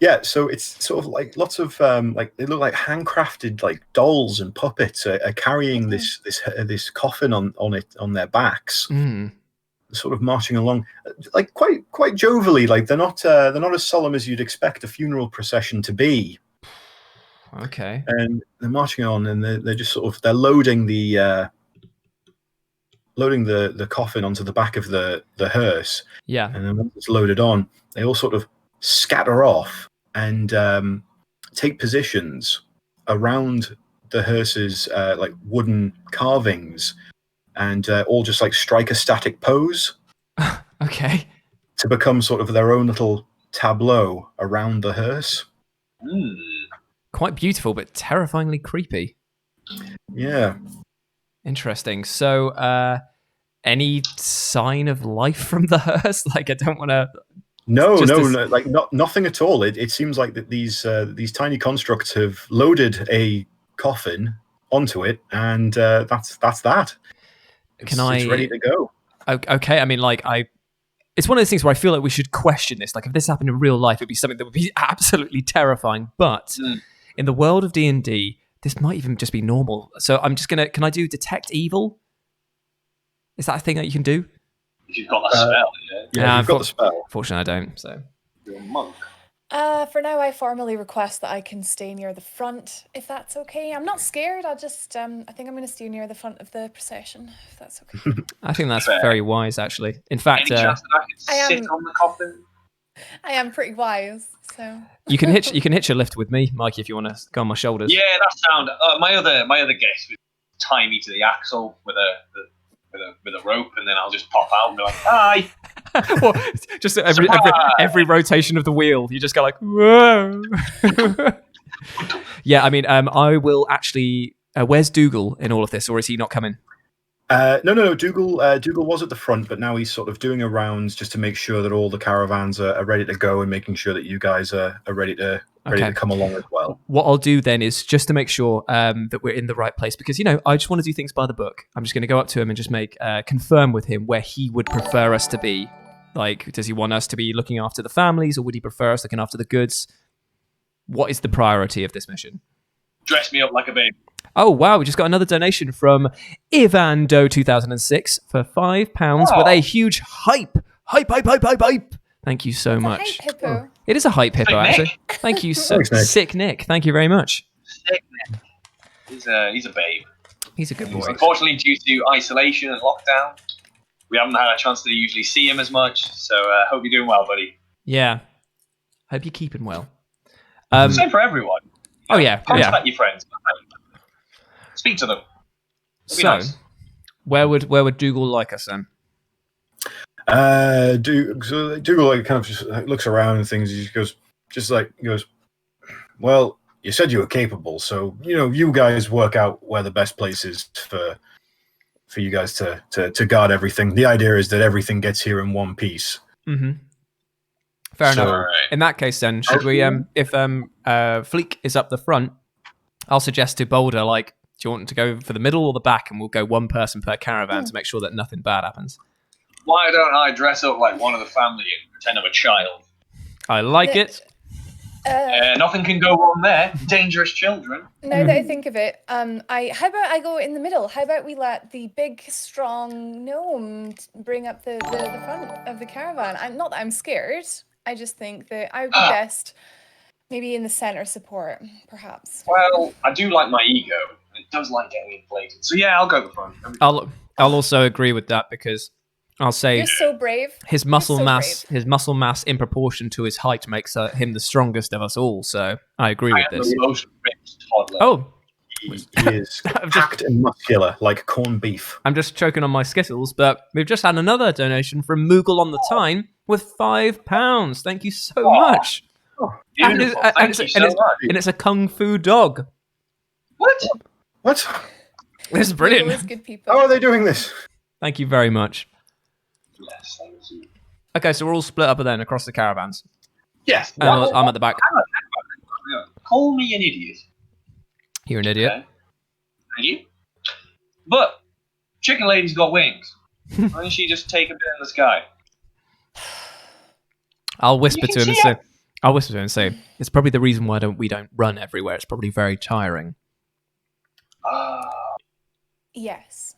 Yeah, so it's sort of like lots of like they look like handcrafted like dolls and puppets are carrying this coffin on their backs, sort of marching along, like quite jovially. Like they're not as solemn as you'd expect a funeral procession to be. Okay. And they're marching on, and they're just sort of loading the coffin onto the back of the hearse. Yeah. And then once it's loaded on, they all sort of scatter off and take positions around the hearse's like wooden carvings, and all just like strike a static pose. Okay. To become sort of their own little tableau around the hearse. Quite beautiful, but terrifyingly creepy. Yeah. Interesting. So, any sign of life from the hearse? Like, I don't want to. No, like nothing at all. It seems like that these tiny constructs have loaded a coffin onto it, and that's that. It's ready to go. Okay, I mean, like it's one of those things where I feel like we should question this. Like, if this happened in real life, it'd be something that would be absolutely terrifying. But in the world of D&D, this might even just be normal. So I'm just gonna. Can I do detect evil? Is that a thing that you can do? If you've got that spell, yeah, you've got the spell. Fortunately, I don't. So you're a monk. For now, I formally request that I can stay near the front, if that's okay. I'm not scared. I'll just, I think I'm going to stay near the front of the procession, if that's okay. I think that's very wise, actually. In fact, any chance that I could sit on the coffin? I am pretty wise, so You can hitch a lift with me, Mikey, if you want to go on my shoulders. Yeah, that sound. My other guess was tie me to the axle with a rope, and then I'll just pop out and be like, "Hi." Well, just every rotation of the wheel, you just go like, whoa. Yeah, I mean, I will actually. Where's Dougal in all of this, or is he not coming? No. Dougal was at the front, but now he's sort of doing a rounds just to make sure that all the caravans are ready to go and making sure that you guys are ready to come along as well. What I'll do then is just to make sure that we're in the right place, because I just want to do things by the book. I'm just going to go up to him and just confirm with him where he would prefer us to be. Like, does he want us to be looking after the families, or would he prefer us looking after the goods? What is the priority of this mission? Dress me up like a baby. Oh, wow. We just got another donation from Ivando2006 for £5 with a huge hype. Hype. Thank you so much. Hype hippo. It is a hype hippo, Sick actually. Nick. Thank you so Thanks, Nick. Sick Nick. Thank you very much. Sick man. He's a babe. He's a good boy. Unfortunately, due to isolation and lockdown, we haven't had a chance to usually see him as much. So hope you're doing well, buddy. Yeah. Hope you're keeping well. Same for everyone. Oh, yeah. Contact your friends. Speak to them. It'd be So, nice. where would Dougal like us then? Dougal like kind of just looks around and things. He goes, well, you said you were capable, so you guys work out where the best place is for you guys to guard everything. The idea is that everything gets here in one piece. Mm-hmm. Fair enough. Alright. In that case, then, should we? If FLIIK is up the front, I'll suggest to Boulder, like, do you want to go for the middle or the back, and we'll go one person per caravan to make sure that nothing bad happens. Why don't I dress up like one of the family and pretend I'm a child? I like it. Nothing can go wrong there. Dangerous children. Now that I think of it, how about I go in the middle? How about we let the big, strong gnome bring up the front of the caravan? Not that I'm scared. I just think that I would be best maybe in the center support, perhaps. Well, I do like my ego. It does like getting inflated. So yeah, I'll go the front. I'll also agree with that, because I'll say You're so brave. his muscle so mass in proportion to his height makes him the strongest of us all. So I agree with I am this. the most ripped toddler. Oh, He is packed and muscular like corned beef. I'm just choking on my Skittles, but we've just had another donation from Moogle on the Time with £5. Thank you so much. And Beautiful. it's, Thank you so much. and it's a kung fu dog. What? What? This is Always brilliant. good people. How are they doing this? Thank you very much. Yes, thank you. Okay, so we're all split up then across the caravans. Yes. And I'm at the back. Call me an idiot. You're an idiot. Okay. Thank you. But Chicken Lady's got wings. Why don't she just take a bit in the sky? I'll whisper You to can him and see say, I'll whisper to him and say, it's probably the reason why we don't run everywhere. It's probably very tiring. Yes.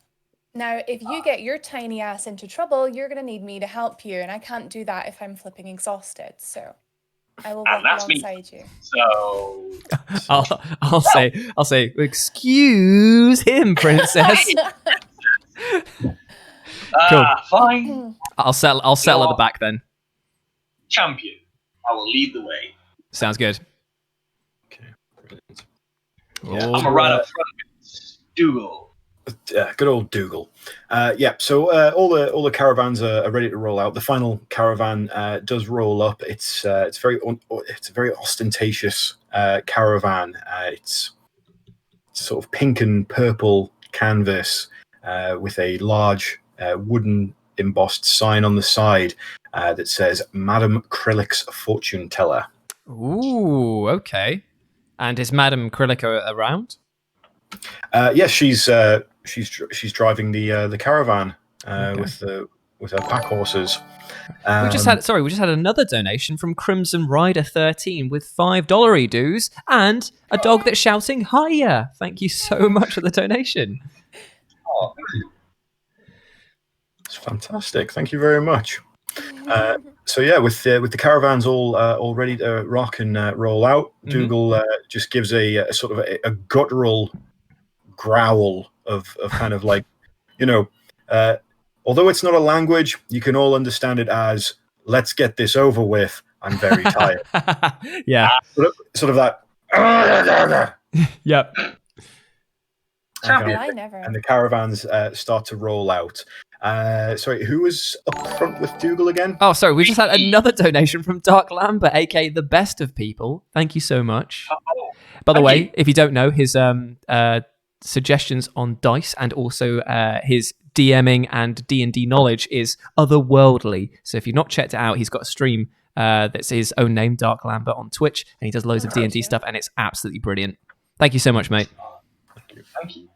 Now, if you get your tiny ass into trouble, you're going to need me to help you, and I can't do that if I'm flipping exhausted. So I will And walk that's me. alongside you. So I'll say, excuse him, princess. Cool. Fine. I'll settle at the back then. Champion. I will lead the way. Sounds good. Okay, brilliant. Oh, I'm a right up front with Dougal. Good old Dougal. So all the caravans are ready to roll out. The final caravan does roll up. It's a very ostentatious caravan. It's sort of pink and purple canvas with a large wooden embossed sign on the side that says "Madam Krillik's Fortune Teller." Ooh, okay. And is Madam Krillik around? Yes, she's driving the caravan Okay. with her pack horses. We just had another donation from Crimson Rider 13 with $5 dues and a dog that's shouting "Hiya!" Thank you so much for the donation. Oh, It's fantastic. Thank you very much. With the caravans all ready to rock and roll out, Dougal just gives a sort of a guttural growl of kind of like, although it's not a language, you can all understand it as "let's get this over with. I'm very tired. Yeah. Sort of that. Yep. Champion. I never. And the caravans start to roll out. Sorry, who was up front with Dougal again? Oh, sorry. We just had another donation from Dark Lambert, aka the best of people. Thank you so much. By the Thank way, you. if you don't know, his suggestions on dice and also his DMing and D&D knowledge is otherworldly. So if you've not checked it out, he's got a stream that's his own name, Dark Lambert, on Twitch, and he does loads of D&D stuff, and it's absolutely brilliant. Thank you so much, mate. Thank you.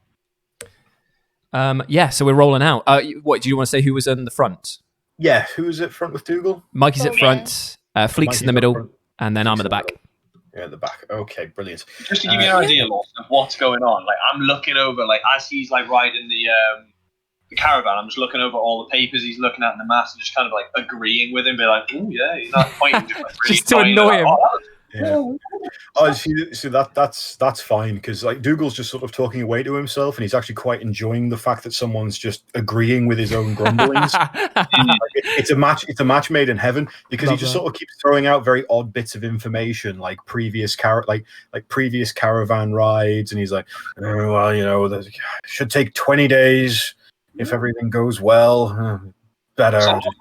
Yeah, so we're rolling out. What do you want to say? Who was in the front? Yeah, who's at front with Dougal? Mikey's at Okay. front. FLIIK's Mikey's in the up middle, front. and then I'm at FLIIK's the back. Yeah, at the back. Okay, brilliant. Just to give you an idea, Lawson, of what's going on, like I'm looking over, like as he's like riding the caravan, I'm just looking over all the papers he's looking at in the maps and just kind of like agreeing with him, be like, oh yeah, he's not pointing, just, like, really Just to pointing, annoy like, him. "Oh, that was Yeah. Oh, see that's fine because like Dougal's just sort of talking away to himself, and he's actually quite enjoying the fact that someone's just agreeing with his own grumblings. It's a match made in heaven because Love he just that. sort of keeps throwing out very odd bits of information, like previous previous caravan rides, and he's like, oh, well, you know, that should take 20 days if everything goes well. Better, So, just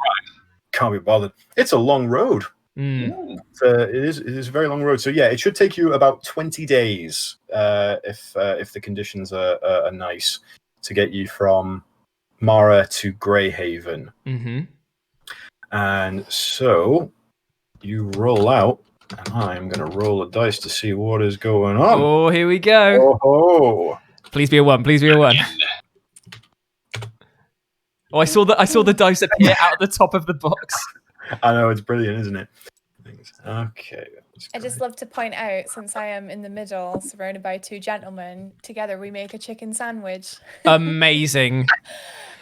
can't be bothered. It's a long road. Mm. It is a very long road. So yeah, it should take you about 20 days if the conditions are nice to get you from Mara to Greyhaven. Mm-hmm. And so you roll out, and I'm going to roll a dice to see what is going on. Oh, here we go. Oh, Please be a 1. Please be a 1. Oh, I saw the dice appear out of the top of the box. I know, it's brilliant, isn't it? Okay. I just love to point out, since I am in the middle, surrounded by two gentlemen, together we make a chicken sandwich. Amazing.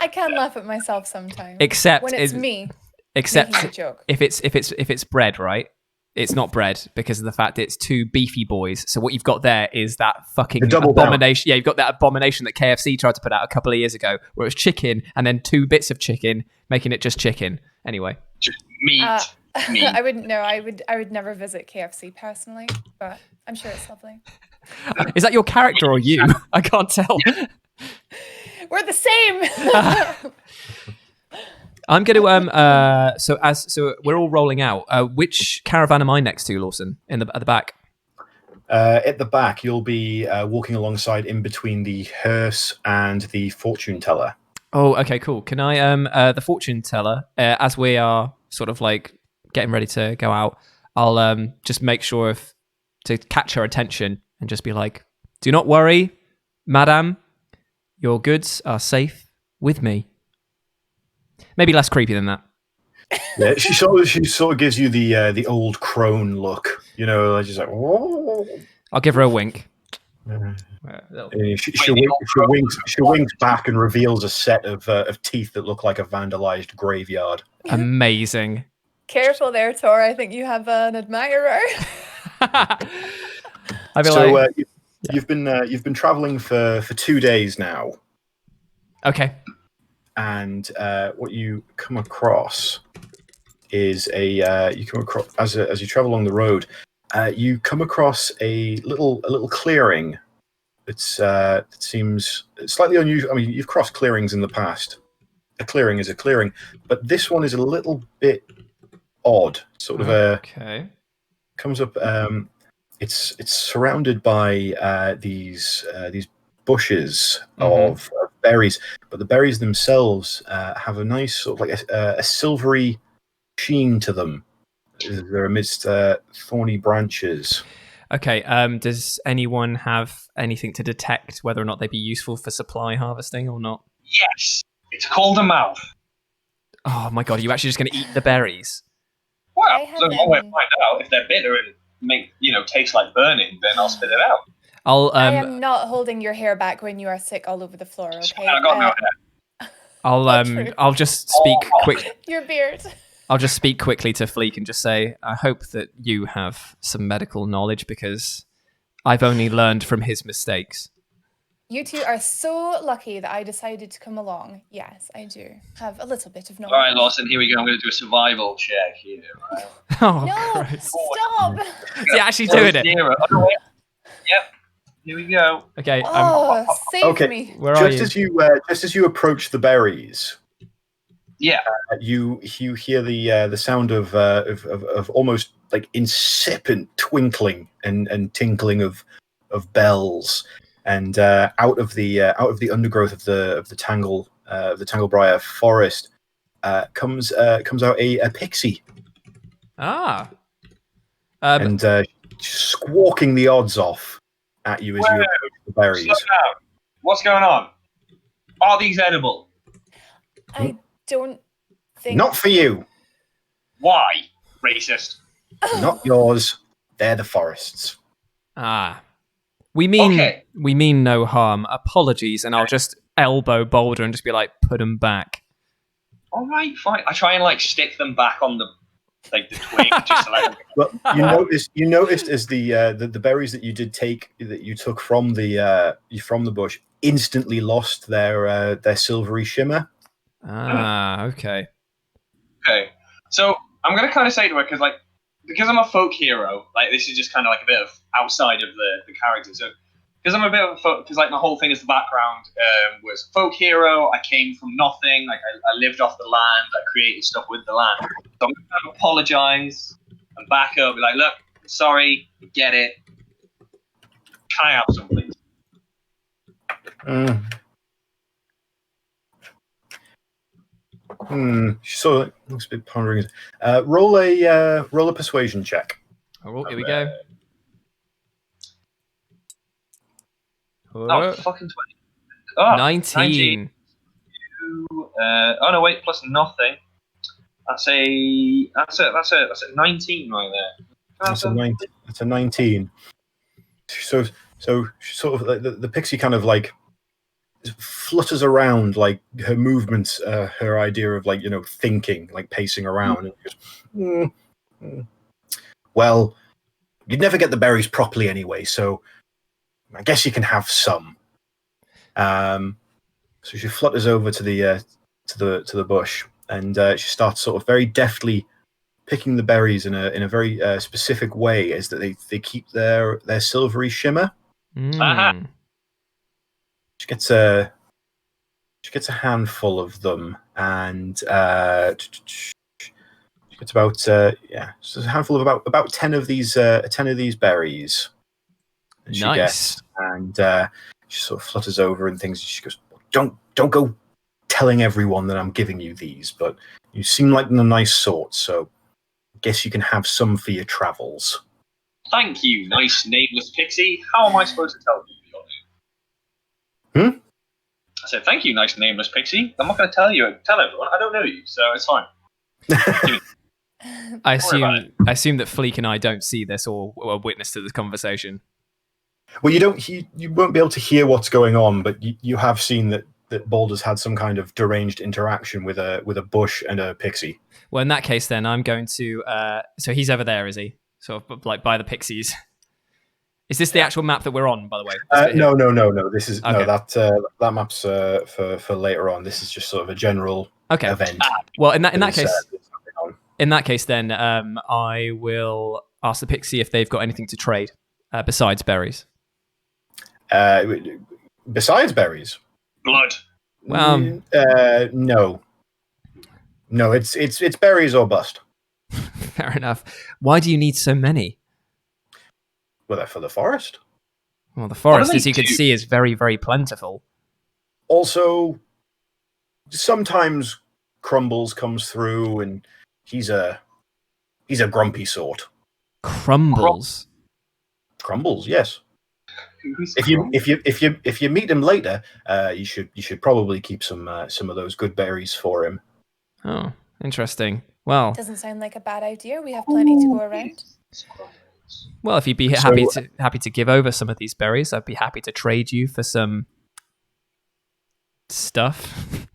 I can laugh at myself sometimes. Except when it's me making a Except joke. if it's bread, right? It's not bread because of the fact it's two beefy boys. So what you've got there is that fucking The double down. abomination. Yeah, you've got that abomination that KFC tried to put out a couple of years ago, where it was chicken and then 2 bits of chicken, making it just chicken. Anyway, just meat. meat. I wouldn't know. I would never visit KFC personally, but I'm sure it's lovely. is that your character or you? I can't tell. We're the same. I'm going to so we're all rolling out. Which caravan am I next to, Lawson? At the back. At the back, you'll be walking alongside in between the hearse and the fortune teller. Oh, okay, cool. Can I the fortune teller as we are sort of like getting ready to go out, I'll just make sure to catch her attention and just be like, "Do not worry, madam. Your goods are safe with me." Maybe less creepy than that. Yeah, she sort of gives you the old crone look, you know, like she's like, whoa. I'll give her a wink. She winks back and reveals a set of teeth that look like a vandalized graveyard. Amazing. Careful there, TORR. I think you have an admirer. I'd be So like, you've been traveling for 2 days now, okay. and what you come across is as you travel along the road, you come across a little clearing. It seems slightly unusual. I mean, you've crossed clearings in the past. A clearing is a clearing, but this one is a little bit odd. Sort of Okay. comes up. It's surrounded by these bushes of berries, but the berries themselves have a nice sort of like a silvery sheen to them. They're amidst thorny branches. Okay. Does anyone have anything to detect whether or not they'd be useful for supply harvesting or not? Yes, it's called a mouth. Oh my god! Are you actually just going to eat the berries? Well, I have there's one way to them. find out. If they're bitter and taste like burning, then I'll spit it out. I'll I am not holding your hair back when you are sick all over the floor, okay? I got no hair. I'll just speak quick. Your beard. I'll just speak quickly to FLIIK and just say, I hope that you have some medical knowledge because I've only learned from his mistakes. You two are so lucky that I decided to come along. Yes, I do have a little bit of knowledge. All right, Lawson, here we go. I'm going to do a survival check here. Right? Oh, No, Christ. stop! Is he actually doing it? Zero. Oh, no, wait. Yep. Here we go. Okay, Oh, save Okay. me. where are Just you? as you approach the berries, Yeah. you hear the sound of almost like incipient twinkling and tinkling of bells, and out of the undergrowth of the Tangle Briar forest comes out a pixie, Ah. and squawking the odds off at you as you approach the berries. Slow down. What's going on? Are these edible? I don't think. Not for you, Why? Racist. not yours. They're the forest's. We mean Okay. we mean no harm. Apologies, and I'll just elbow Boulder and just be like, put them back. All right, fine. I try and like stick them back on the twig, just to like. Well, you noticed as the berries that you did take, that you took from the bush, instantly lost their silvery shimmer. Okay. Okay, so I'm gonna kind of say to her because I'm a folk hero. Like this is just kind of like a bit of outside of the character. So because I'm a bit of a folk, because like my whole thing is the background was folk hero. I came from nothing. Like I lived off the land. I created stuff with the land. So I'm gonna apologize and back up. Be like, look, sorry, get it. Can I have some, please? She sort of looks a bit pondering. Roll a persuasion check. Oh, here we go. Oh, fucking 20. Oh, 19. Oh no, wait, plus nothing. That's a 19 right there. That's a 19. So sort of like the pixie kind of like flutters around, like her movements, her idea of like, thinking, like pacing around. And goes, well, you'd never get the berries properly anyway, so I guess you can have some. So she flutters over to the bush, and she starts sort of very deftly picking the berries in a very specific way, as that they keep their silvery shimmer. Aha. She gets a handful of them, and she gets about so a handful of about 10 of these berries. And she Nice. gets, and she sort of flutters over and things. And she goes, "Don't go telling everyone that I'm giving you these, but you seem like the nice sort, so I guess you can have some for your travels." Thank you, nice nameless pixie. How am I supposed to tell you your name? I said, thank you, nice nameless pixie. I'm not going to tell everyone. I don't know you, so it's fine. I Don't worry about assume that FLIIK and I don't see this or are witness to this conversation. Well, you won't be able to hear what's going on, but you have seen that Boulder's had some kind of deranged interaction with a bush and a pixie. Well, in that case, then I'm going to. So he's over there, is he? Sort of like by the pixies. Is this the actual map that we're on, by the way? No. This is Okay. that map's for later on. This is just sort of a general event. Well, in that There's, case, there's something on. in that case, then I will ask the pixie if they've got anything to trade besides berries. Besides berries, Blood. Well, no, it's berries or bust. fair enough. Why do you need so many? Well, they're for the forest. Well, the forest, they as you can do? see, is very, very plentiful. Also, sometimes Crumbles comes through, and he's a grumpy sort. Crumbles. Crumbles, yes. Who's If you meet him later, you should probably keep some of those good berries for him. Oh, interesting. Well, Doesn't sound like a bad idea. We have plenty to go around. if you'd be happy to give over some of these berries, I'd be happy to trade you for some stuff.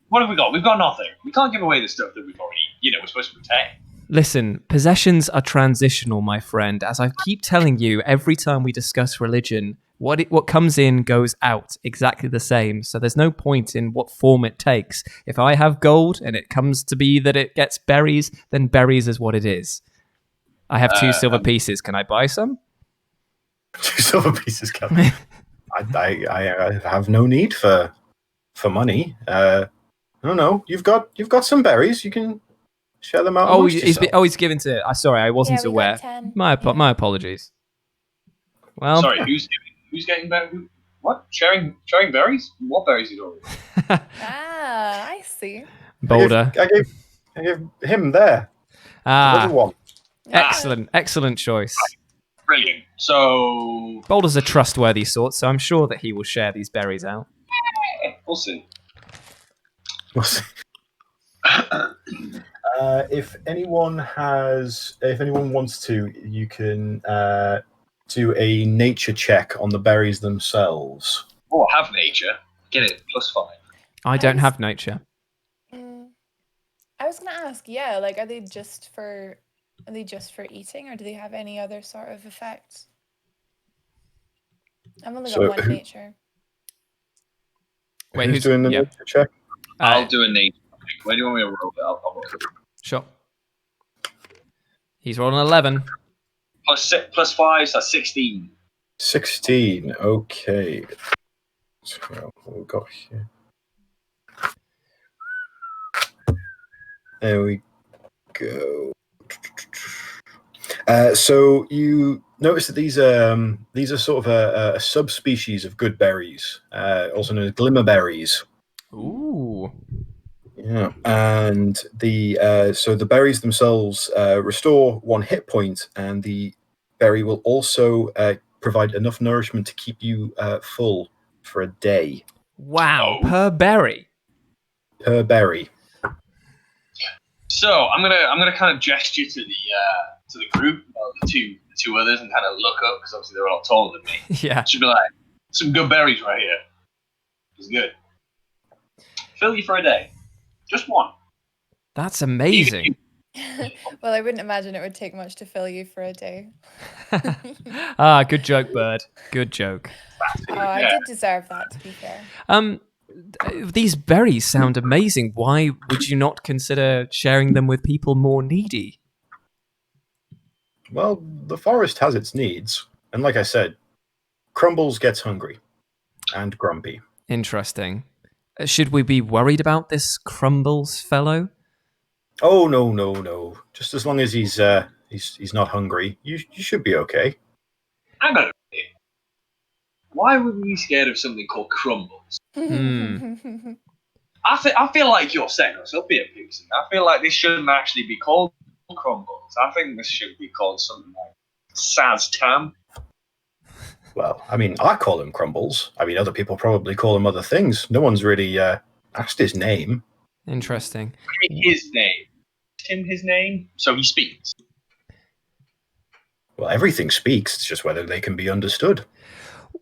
What have we got? We've got nothing. We can't give away the stuff that we've already, we're supposed to protect. Listen, possessions are transitional, my friend. As I keep telling you every time we discuss religion, What comes in goes out exactly the same. So there's no point in what form it takes. If I have gold and it comes to be that it gets berries, then berries is what it is. I have 2 silver pieces. Can I buy some? 2 silver pieces, Kevin. I have no need for money. No. You've got some berries. You can share them out. He's given to. Sorry, I wasn't aware. Got 10. My apologies. Well, Sorry, who's getting better? What? Sharing berries? What berries are you talking? I see. Boulder. I gave him there. The little one. Excellent choice. Brilliant. So Boulder's a trustworthy sort, so I'm sure that he will share these berries out. we'll see. We'll see. If anyone wants to, you can do a nature check on the berries themselves. Oh, I have nature. Get it. +5. I don't have nature. I was gonna ask, yeah, like, are they just for eating, or do they have any other sort of effects? I've only got 1 nature. Wait, who's doing the nature check? I'll do a nature. Where do you want me to roll it? I'll roll it. Sure. He's rolling 11. +5, so that's 16. 16. Okay. So what we got here? There we go. So you notice that these are sort of a subspecies of good berries, also known as glimmer berries. Ooh. Yeah, and the berries themselves restore 1 hit point, and the berry will also provide enough nourishment to keep you full for a day. Wow, per berry. Per berry. So I'm gonna kind of gesture to the group, the two others, and kind of look up because obviously they're a lot taller than me. Yeah. Should be like some good berries right here. It's good. Fill you for a day, just 1. That's amazing. Well, I wouldn't imagine it would take much to fill you for a day. Good joke, Bird. Good joke. I did deserve that, to be fair. These berries sound amazing. Why would you not consider sharing them with people more needy? Well, the forest has its needs, and like I said, Crumbles gets hungry and grumpy. Interesting. Should we be worried about this Crumbles fellow? Oh no! Just as long as he's not hungry, you should be okay. Hang on a minute. Why would we be scared of something called Crumbles? I feel like you're setting us up here, Pixie. I feel like this shouldn't actually be called Crumbles. I think this should be called something like Saz Tam. Well, I mean, I call him Crumbles. I mean, other people probably call him other things. No one's really asked his name. Interesting. His name. His name, so he speaks. Well, everything speaks. It's just whether they can be understood.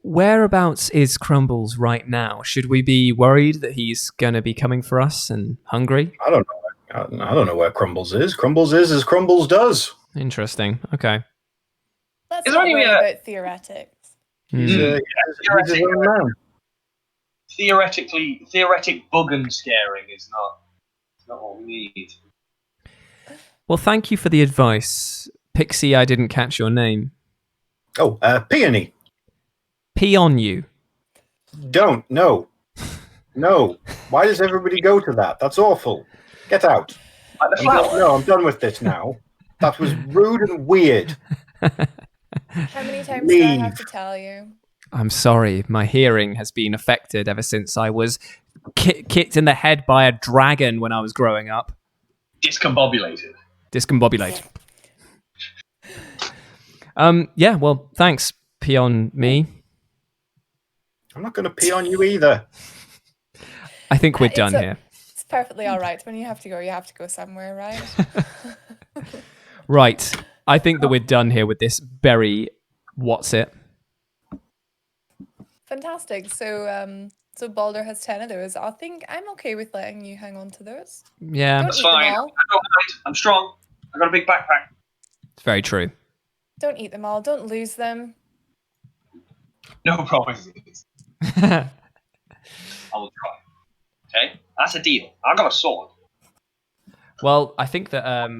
Whereabouts is Crumbles right now? Should we be worried that he's going to be coming for us and hungry? I don't know. I don't know where Crumbles is. Crumbles is as Crumbles does. Interesting. Okay. Let's not worry about theoretics. He's his own man. Theoretic bug and scaring is not what we need. Well, thank you for the advice. Pixie, I didn't catch your name. Oh, Peony. Pee on you. Don't. No. No. Why does everybody go to that? That's awful. Get out. I'm done with this now. That was rude and weird. How many times do I have to tell you? I'm sorry. My hearing has been affected ever since I was kicked in the head by a dragon when I was growing up. Discombobulated. Yeah, well, thanks, pee on me. I'm not going to pee on you either. I think we're done here. It's perfectly all right. When you have to go somewhere, right? Right. I think that we're done here with this berry. What's it? Fantastic. So Baldur has 10 of those. I think I'm okay with letting you hang on to those. Yeah. Don't That's eat them fine. all. I'm strong. I got a big backpack. It's very true. Don't eat them all. Don't lose them. No promises. I will try. Okay, that's a deal. I got a sword. Well, I think that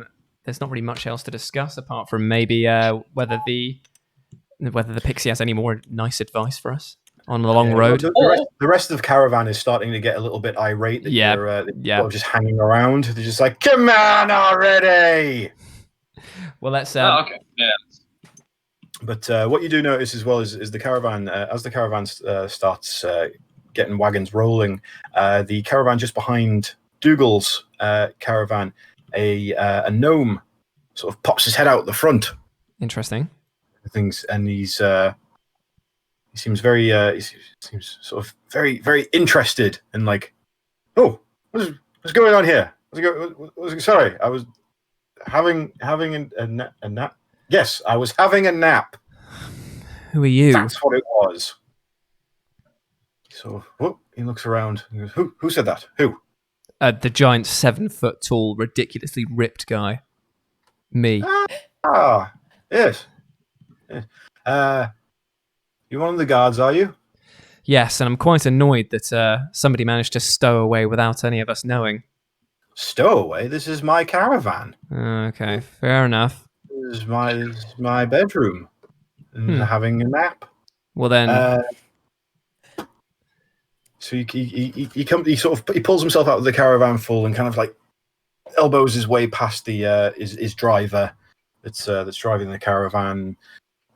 there's not really much else to discuss apart from maybe whether the pixie has any more nice advice for us on the long road. The rest of the caravan is starting to get a little bit irate that you're sort of just hanging around. They're just like, come on already! Well, let's... okay, yeah. But what you do notice as well is the caravan, as the caravan starts getting wagons rolling, the caravan just behind Dougal's caravan, a gnome sort of pops his head out the front. Interesting. And he seems very sort of very interested and like, oh, what's going on here? Sorry, I was having a nap. Yes, I was having a nap. Who are you? That's what it was. So he looks around and goes, who said that? Who? The giant 7 foot tall, ridiculously ripped guy. Me. Yes. You're one of the guards, are you? Yes, and I'm quite annoyed that somebody managed to stow away without any of us knowing. Stow away? This is my caravan. Okay, fair enough. This is my bedroom. And having a nap. Well then... So he pulls himself out of the caravan full and kind of like elbows his way past the his driver that's driving the caravan,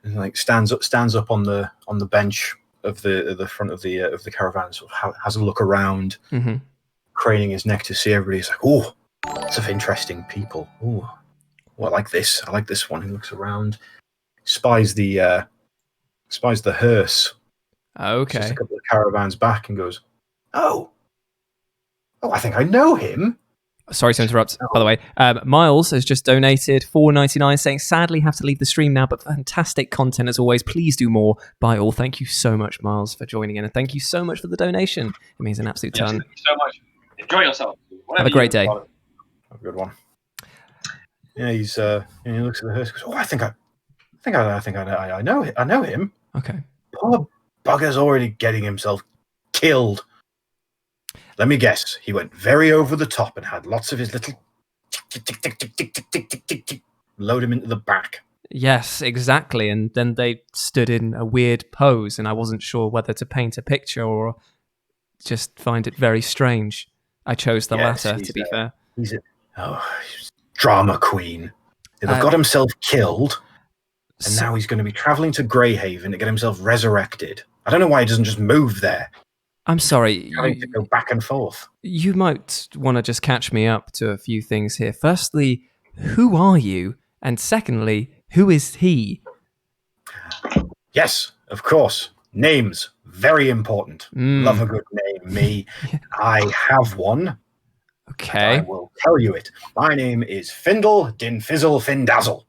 and like stands up on the bench of the front of the caravan, sort of has a look around, craning his neck to see everybody. He's like, oh, lots of interesting people. Oh, I like this. I like this one. He looks around, spies the hearse. Okay. Just a couple of caravans back and goes, oh, I think I know him. Sorry to interrupt, by the way. Miles has just donated $4.99, saying, sadly have to leave the stream now, but fantastic content as always. Please do more. Bye all. Thank you so much, Miles, for joining in. And thank you so much for the donation. It means an absolute ton. Thank you so much. Enjoy yourself. Have a great day. Have a good one. Yeah, he looks at the hearse and goes, oh, I think I know him. Okay. Poor bugger's already getting himself killed. Let me guess. He went very over the top and had lots of his little tick, load him into the back. Yes, exactly. And then they stood in a weird pose, and I wasn't sure whether to paint a picture or just find it very strange. I chose the latter, to be fair. He's a drama queen. He'll have got himself killed, and now he's going to be traveling to Greyhaven to get himself resurrected. I don't know why he doesn't just move there. I'm sorry. Having to go back and forth. You might want to just catch me up to a few things here. Firstly, who are you? And secondly, who is he? Yes, of course. Names, very important. Love a good name, me. I have one. Okay. I will tell you it. My name is Findle Dinfizzle Findazzle.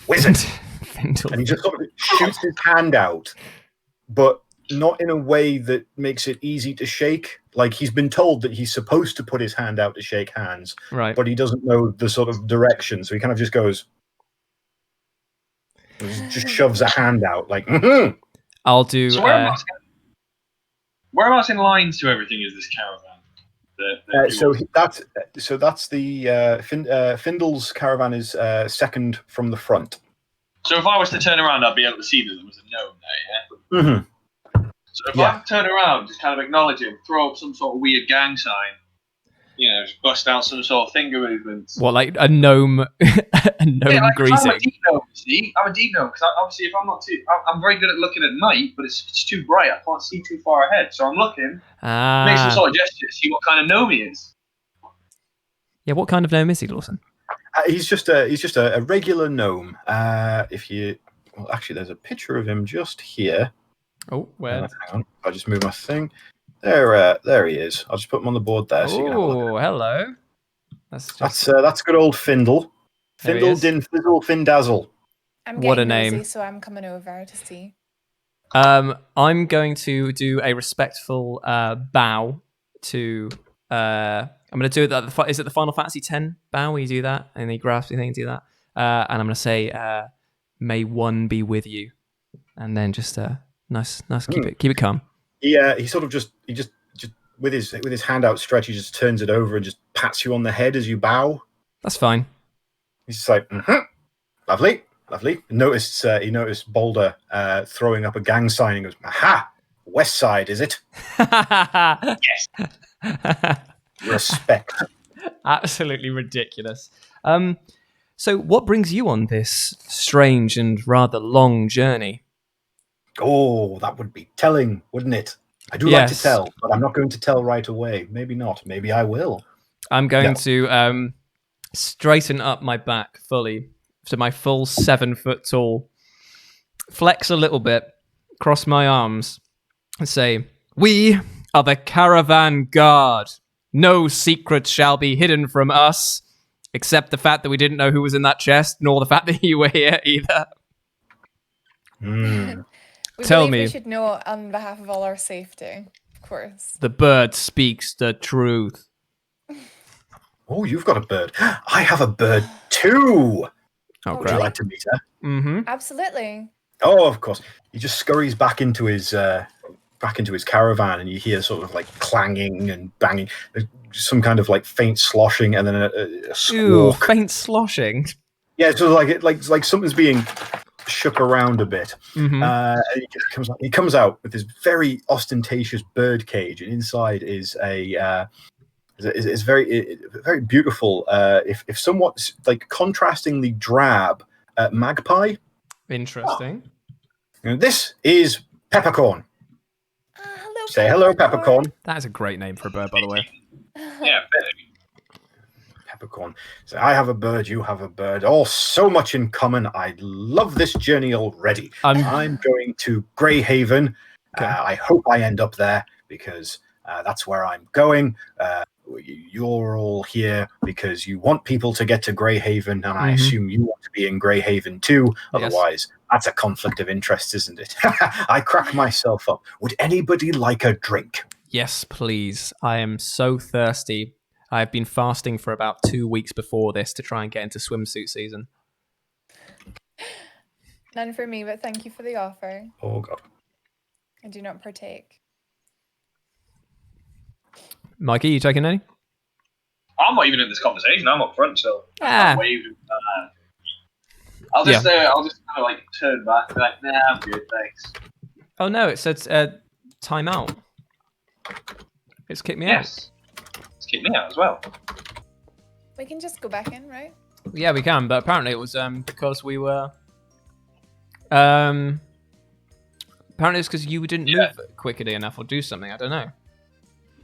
Wizard. Findle. And he just sort of shoots his hand out, but not in a way that makes it easy to shake. Like, he's been told that he's supposed to put his hand out to shake hands, right? But he doesn't know the sort of direction, so he kind of just goes, just shoves a hand out, like. I'll do. So whereabouts in lines to everything is this caravan? That's the Findle's caravan is second from the front. So if I was to turn around, I'd be able to see that there was a gnome there, yeah? Mm-hmm. So if I turn around, just kind of acknowledge him, throw up some sort of weird gang sign, just bust out some sort of finger movements. What, like a gnome, greeting? I'm a deep gnome, see? I'm a deep gnome, because obviously if I'm not too... I'm very good at looking at night, but it's too bright. I can't see too far ahead. So I'm looking, make some sort of gesture, see what kind of gnome he is. Yeah, what kind of gnome is he, Lawson? He's just a regular gnome. Actually, there's a picture of him just here. Oh, where? Hang on, I'll just move my thing. There he is. I'll just put him on the board there. So you can have a look. Hello. That's good old Findle. Findle Dinfizzle Findazzle. I'm getting nosy, so I'm coming over to see. I'm going to do a respectful bow to. I'm going to do it. Is it the Final Fantasy X bow where you do that and he grasps your thing and do that? And I'm going to say, "May one be with you," and then just Nice. Keep it calm. He sort of just with his hand outstretched, he just turns it over and just pats you on the head as you bow. That's fine. He's just like, lovely. He noticed Boulder throwing up a gang sign and goes, aha, West Side, is it? Yes. Respect. Absolutely ridiculous. So what brings you on this strange and rather long journey? Oh, that would be telling, wouldn't it? I do like to tell, but I'm not going to tell right away. Maybe not. Maybe I will. I'm going to straighten up my back fully to my full 7 foot tall, flex a little bit, cross my arms, and say, "We are the Caravan Guard. No secret shall be hidden from us, except the fact that we didn't know who was in that chest, nor the fact that you were here either." Tell me. We should know on behalf of all our safety, of course. The bird speaks the truth. Oh, you've got a bird. I have a bird too. Oh, would you like to meet her? Mm-hmm. Absolutely. Oh, of course. He just scurries back into his caravan, and you hear sort of like clanging and banging. There's some kind of like faint sloshing, and then a squawk. Ooh, faint sloshing. Yeah, it's sort of like something's being shook around a bit. Mm-hmm. And he comes out with this very ostentatious bird cage, and inside is is very beautiful, if somewhat like contrastingly drab magpie. Interesting. And this is Peppercorn. Hello, Say hello, Peppercorn. That is a great name for a bird, by the way. Yeah, Peppercorn. So I have a bird, you have a bird. All so much in common. I love this journey already. I'm going to Greyhaven. Okay. I hope I end up there because that's where I'm going. You're all here because you want people to get to Greyhaven, and I assume you want to be in Greyhaven too. Otherwise, that's a conflict of interest, isn't it? I crack myself up. Would anybody like a drink? Yes, please. I am so thirsty. I've been fasting for about 2 weeks before this to try and get into swimsuit season. None for me, but thank you for the offer. Oh, God. I do not partake. Mikey, you taking any? I'm not even in this conversation. I'm up front, so Ah. I waved. I'll just kind of like turn back and be like, nah, I'm good, thanks. Oh no, it said time out. It's kicked me out. Yes. It's kicked me out as well. We can just go back in, right? Yeah, we can, but apparently it was because we were apparently it's because you didn't move quickly enough or do something. I don't know.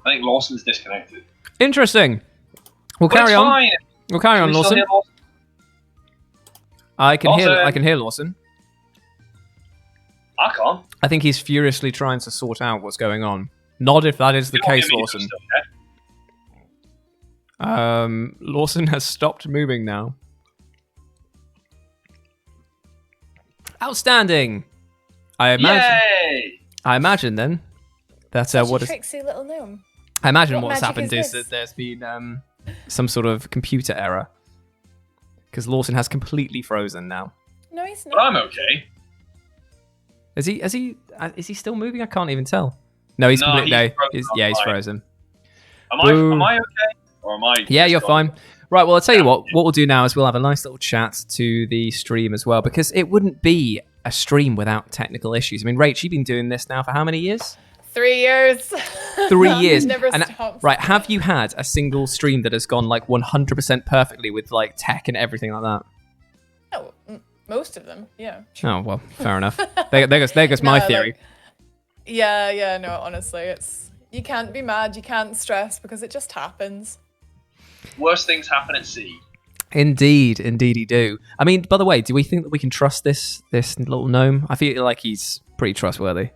I think Lawson's disconnected. Interesting. We'll carry on. Fine. We'll carry on, Lawson. I can hear Lawson. I can't. I think he's furiously trying to sort out what's going on. Not if that is the case, Lawson. Lawson has stopped moving now. Outstanding. I imagine then that what is tricksy little gnome. I imagine What what's magic happened is is this? that there's been some sort of computer error because Lawson has completely frozen now. No, he's But not. I'm okay. Is he still moving? I can't even tell. No, he's completely he's frozen. Am I okay? Or am I? Yeah, you're fine. Right, well, I'll tell you what we'll do now is we'll have a nice little chat to the stream as well, because it wouldn't be a stream without technical issues. I mean, Rach, you've been doing this now for how many years? 3 years. 3 years. Never And, stops. right, have you had a single stream that has gone like 100% perfectly with like tech and everything like that? Oh, most of them, yeah. Oh, well, fair enough. There goes my No, theory. No, honestly, it's you can't be mad, you can't stress because it just happens. Worst things happen at sea. Indeed you do. I mean, by the way, do we think that we can trust this little gnome? I feel like he's pretty trustworthy.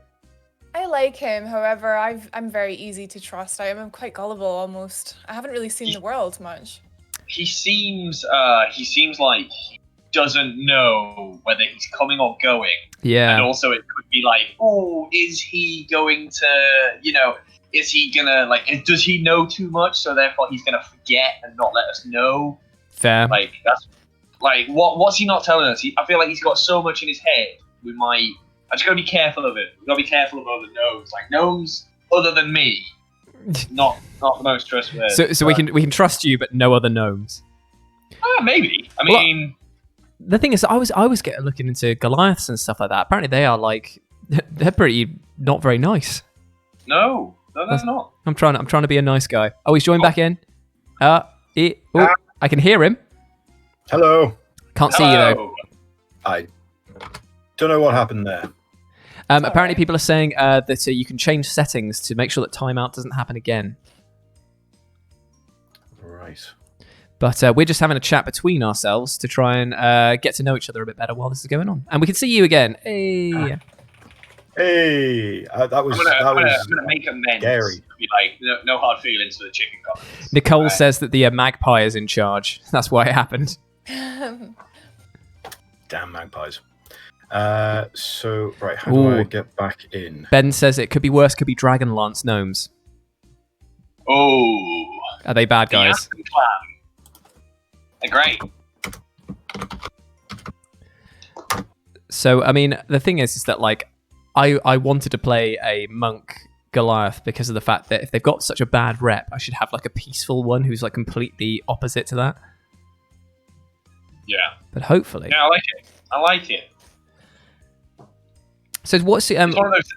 I like him, however, I'm very easy to trust. I'm quite gullible almost. I haven't really seen the world much. He seems like he doesn't know whether he's coming or going. Yeah. And also it could be like, oh, is he going to, is he gonna, like, does he know too much, so therefore he's gonna forget and not let us know? Fair. Like, that's, like, what's he not telling us? I feel like he's got so much in his head, I I just gotta be careful of it. We gotta be careful of other gnomes. Like gnomes other than me, not the most trustworthy. So we can trust you, but no other gnomes. Maybe. I mean, the thing is, I was getting looking into Goliaths and stuff like that. Apparently, they are like they're pretty not very nice. no, they're not. I'm trying to be a nice guy. Oh, he's joined back in. I can hear him. Hello. Can't see you though. I don't know what happened there. Apparently, people are saying that you can change settings to make sure that timeout doesn't happen again. Right. But we're just having a chat between ourselves to try and get to know each other a bit better while this is going on. And we can see you again. Hey. Hey, that was I'm gonna make amends. scary. Be like, no hard feelings for the chicken comments. Nicole says that the magpie is in charge. That's why it happened. Damn magpies. So, right, how do I get back in? Ben says it could be worse, could be Dragonlance gnomes. Oh. Are they bad guys? The Aspen clan. They're great. So, I mean, the thing is that, like, I wanted to play a monk Goliath because of the fact that if they've got such a bad rep, I should have, like, a peaceful one who's, like, completely opposite to that. Yeah. But hopefully. Yeah, I like it. So what's the... It's one of those...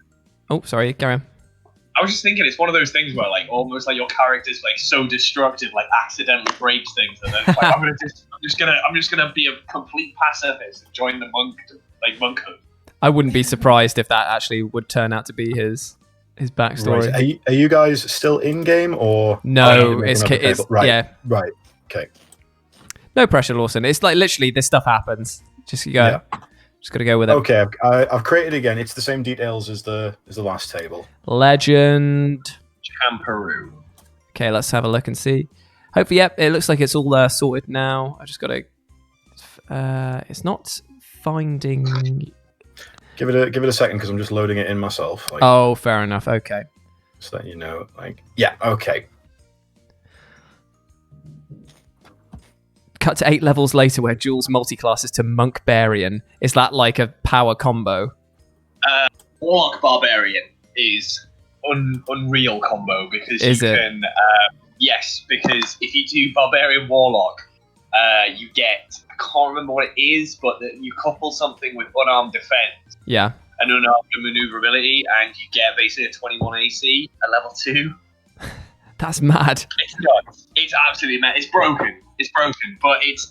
Oh, sorry, carry on. I was just thinking, it's one of those things where, like, almost like your character's like so destructive, like accidentally breaks things, and then it's like, I'm just gonna be a complete pacifist and join the monkhood. I wouldn't be surprised if that actually would turn out to be his backstory. Right. Are you guys still in game or no? It's right. Yeah. Right. Okay. No pressure, Lawson. It's like literally this stuff happens. Just go. Yeah. Just gotta go with it. Okay, I've created again. It's the same details as the last table. Legend. Peru. Okay, let's have a look and see. Hopefully, yep. It looks like it's all sorted now. I just gotta. It's not finding. Give it a second because I'm just loading it in myself. Like, oh, fair enough. Okay. So that you know, like, yeah, okay. Cut to 8 levels later where Jules multiclasses to Monk Barbarian. Is that like a power combo? Warlock Barbarian is unreal combo because can... yes, because if you do Barbarian Warlock, you get... I can't remember what it is, but you couple something with unarmed defense. Yeah. And unarmed maneuverability, and you get basically a 21 AC at level 2. That's mad. It's nuts. It's absolutely mad. It's broken. But it's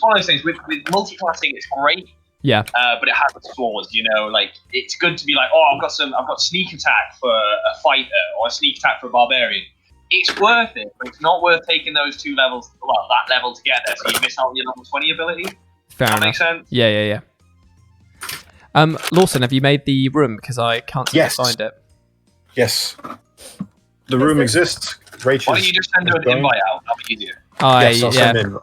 one of those things with multi-classing. It's great, yeah. But it has its flaws. You know, like it's good to be like, oh, I've got sneak attack for a fighter or a sneak attack for a barbarian. It's worth it, but it's not worth taking those 2 levels. Well, that level to get there, so you miss out on your level 20 ability. Fair enough. That makes sense. Yeah. Lawson, have you made the room? Because I can't seem to find it. Yes. The room exists. Rach, why don't you just send an invite out? That'll be easier. Yes, I'll send in.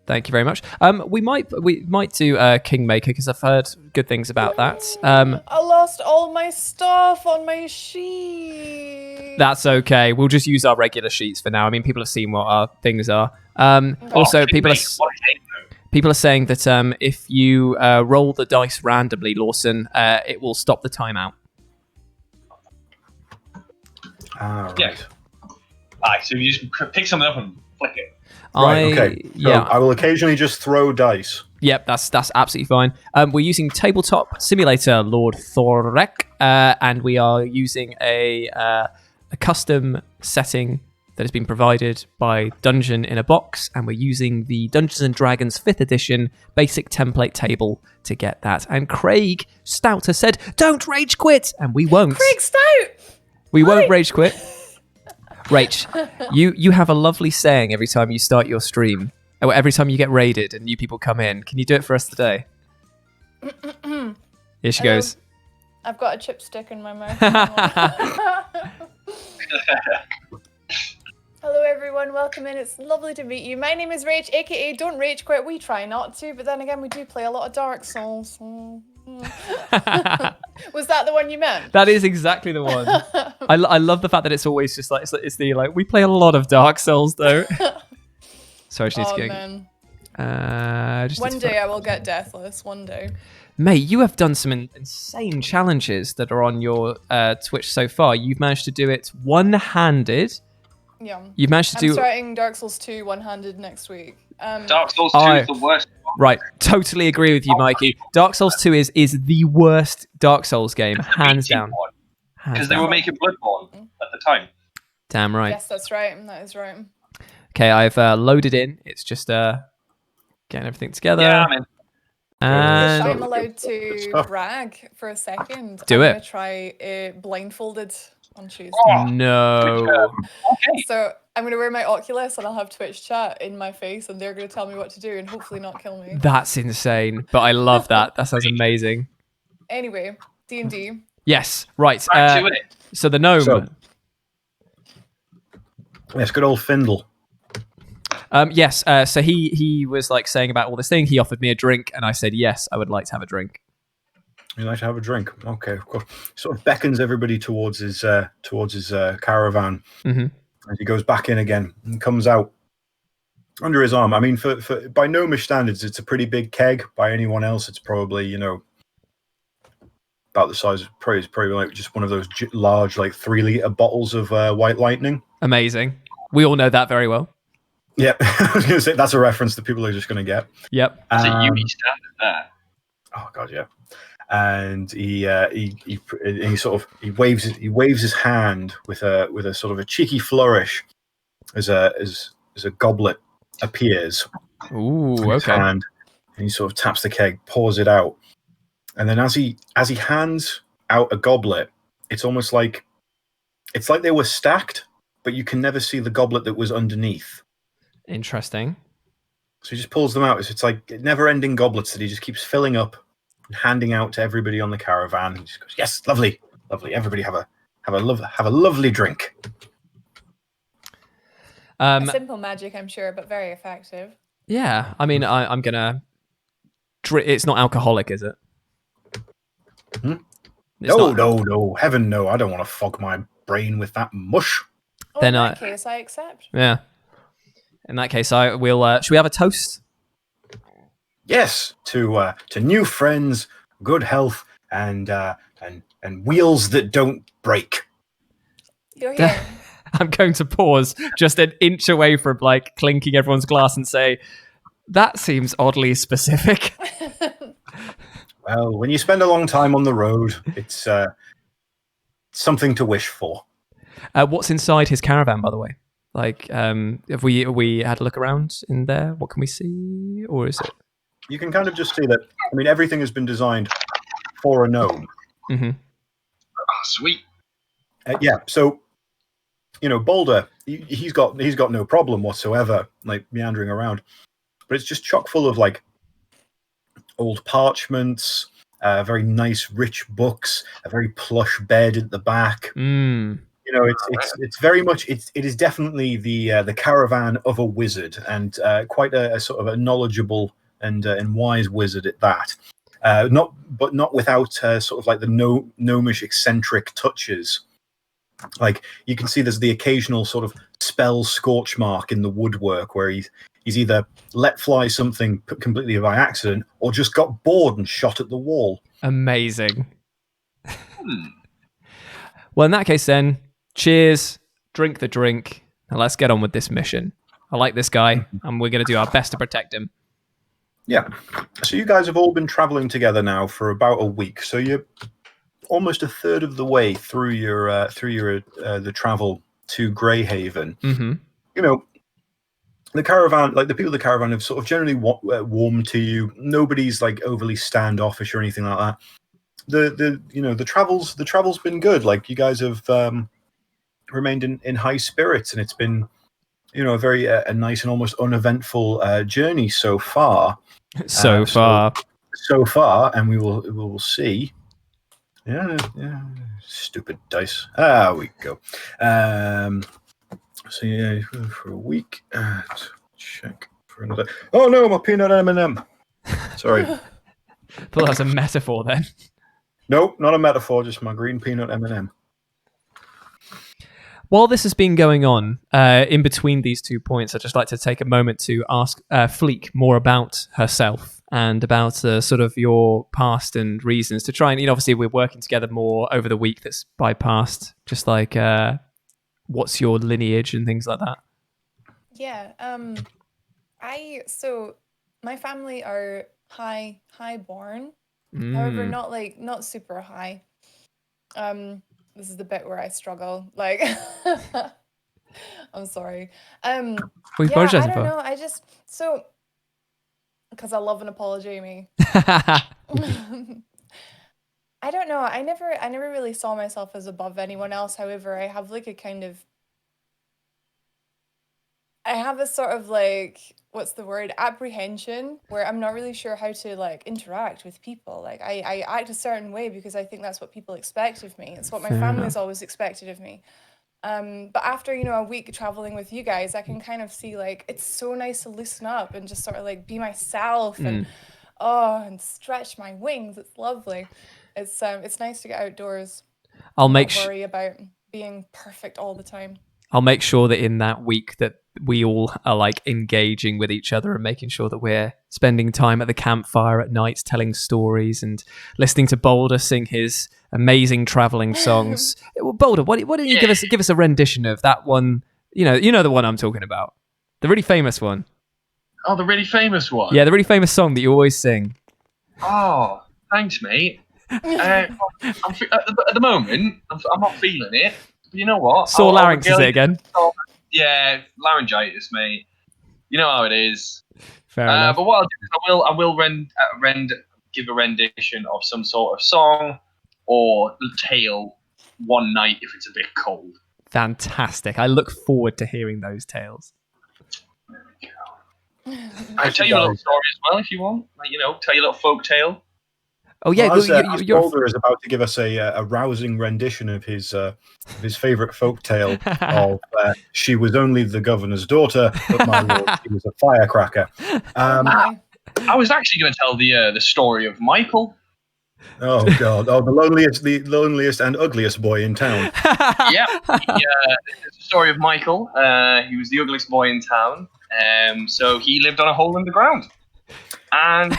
Thank you very much. We might do Kingmaker because I've heard good things about that. I lost all my stuff on my sheet. That's okay. We'll just use our regular sheets for now. I mean, people have seen what our things are. Also, people are saying that if you roll the dice randomly, Lawson, it will stop the timeout. Right. Yeah. Alright, so you just pick something up and flick it. Right, okay. So I will occasionally just throw dice. Yep, that's absolutely fine. We're using Tabletop Simulator Lord Thorek, and we are using a custom setting that has been provided by Dungeon in a Box, and we're using the Dungeons and Dragons 5th edition basic template table to get that. And Craig Stout has said, "Don't rage quit," and we won't. Craig Stout! We won't rage quit. Rach, you have a lovely saying every time you start your stream. Or every time you get raided and new people come in. Can you do it for us today? Here she goes. I've got a chipstick in my mouth. Hello everyone, welcome in. It's lovely to meet you. My name is Rach, aka Don't Rage Quit. We try not to, but then again we do play a lot of Dark Souls. Was that the one you meant? That is exactly the one. I love the fact that it's always just like it's the we play a lot of Dark Souls though. Sorry, she needs to go. One day I will get deathless. One day. Mate, you have done some insane challenges that are on your Twitch so far. You've managed to do it one-handed. Yeah. You've managed to I'm do. starting Dark Souls 2 one-handed next week. Dark Souls 2 is the worst. Right, totally agree with you, Mikey. Dark Souls 2 is the worst Dark Souls game, hands down. Because they were making Bloodborne at the time. Damn right. Yes, that's right. That is right. Okay, I've loaded in. It's just getting everything together. Yeah, I'm in. And I'm allowed to brag for a second. Do I'm it. going to try blindfolded on Tuesday. no. Okay. So I'm going to wear my Oculus and I'll have Twitch chat in my face and they're going to tell me what to do and hopefully not kill me. That's insane, but I love that. That sounds amazing. Anyway, D&D. Yes, right. Back to it. So the gnome. So- Yes, good old Findle. Yes. So he was like saying about all this thing. He offered me a drink, and I said yes, I would like to have a drink. You'd like to have a drink? Okay, of course. Sort of beckons everybody towards his caravan. Mm-hmm. As he goes back in again and comes out under his arm. I mean, for by gnomish standards, it's a pretty big keg. By anyone else, it's probably about the size of probably like just one of those large like 3-liter bottles of White Lightning. Amazing. We all know that very well. Yep, I was going to say that's a reference that people are just going to get. Yep. It's a uni standard there. Oh god, yeah. And he waves his hand with a sort of a cheeky flourish as a goblet appears. Ooh. in his Okay. hand, and he sort of taps the keg, pours it out, and then as he hands out a goblet, it's almost like they were stacked, but you can never see the goblet that was underneath. Interesting. So he just pulls them out. It's like never-ending goblets that he just keeps filling up and handing out to everybody on the caravan. He just goes, "Yes, lovely, lovely. Everybody have a lovely drink." A simple magic, I'm sure, but very effective. Yeah. I mean, I'm gonna. It's not alcoholic, is it? Hmm? It's No, not- no, heaven no! I don't want to fog my brain with that mush. Oh, Then in that case, I accept. Yeah. In that case, I will. Should we have a toast? Yes, to new friends, good health, and wheels that don't break. You're here. I'm going to pause just an inch away from like clinking everyone's glass and say, that seems oddly specific. Well, when you spend a long time on the road, it's something to wish for. What's inside his caravan, by the way? Like, have we had a look around in there? What can we see? Or is it? You can kind of just see that. I mean, everything has been designed for a gnome. Mm-hmm. Oh, sweet. Yeah, so BULDUR, he's got no problem whatsoever, like meandering around, but it's just chock full of like old parchments, very nice, rich books, a very plush bed at the back. Mm. It's very much it is definitely the caravan of a wizard, and quite a sort of a knowledgeable and wise wizard at that. Not without sort of like the gnomish eccentric touches. Like you can see there's the occasional sort of spell scorch mark in the woodwork where he's either let fly something completely by accident or just got bored and shot at the wall. Amazing. Well, in that case then, cheers, drink the drink, and let's get on with this mission. I like this guy, and we're going to do our best to protect him. Yeah. So you guys have all been traveling together now for about a week. So you're almost a third of the way through your the travel to Greyhaven. Mm-hmm. The caravan, like the people of the caravan, have sort of generally warmed to you. Nobody's like overly standoffish or anything like that. The travel's been good. Like you guys have remained in high spirits, and it's been a very a nice and almost uneventful journey so far. So far, and we will see. Yeah, stupid dice. We go. So yeah, for a week. Check for another. Oh no, my peanut M&M. Sorry. I thought that was a metaphor then. Nope, not a metaphor. Just my green peanut M&M. While this has been going on, in between these 2 points, I'd just like to take a moment to ask FLIIK more about herself and about sort of your past and reasons to try and, obviously we're working together more over the week that's bypassed, just like what's your lineage and things like that. Yeah. So my family are high born. However, not super high. This is the bit where I struggle. Like, I'm sorry. I don't know. Because I love an apology, me. I don't know. I never really saw myself as above anyone else. However, I have like I have a sort of like, what's the word? Apprehension, where I'm not really sure how to like interact with people. Like I act a certain way because I think that's what people expect of me. It's what my family's always expected of me. But after, a week traveling with you guys, I can kind of see like, it's so nice to loosen up and just sort of like be myself and stretch my wings. It's lovely. It's nice to get outdoors. I'll not worry about being perfect all the time. I'll make sure that in that week that we all are like engaging with each other and making sure that we're spending time at the campfire at night, telling stories and listening to BULDUR sing his amazing traveling songs. Well, BULDUR, why don't you give us a rendition of that one? You know the one I'm talking about, the really famous one. Oh, the really famous one. Yeah, the really famous song that you always sing. Oh, thanks, mate. At the moment, I'm not feeling it. But you know what? Sore larynx, is it again? Yeah, laryngitis, mate. You know how it is. Fair enough. But what I'll do is I will give a rendition of some sort of song or tale one night if it's a bit cold. Fantastic. I look forward to hearing those tales. There we go. I'll tell you a little story as well if you want. Like, tell you a little folk tale. Oh yeah, as BULDUR is about to give us a rousing rendition of his favourite folk tale of she was only the governor's daughter, but my lord, she was a firecracker. I was actually going to tell the story of Michael. Oh God! Oh, the loneliest and ugliest boy in town. Yeah, it's the story of Michael. He was the ugliest boy in town. So he lived on a hole in the ground. And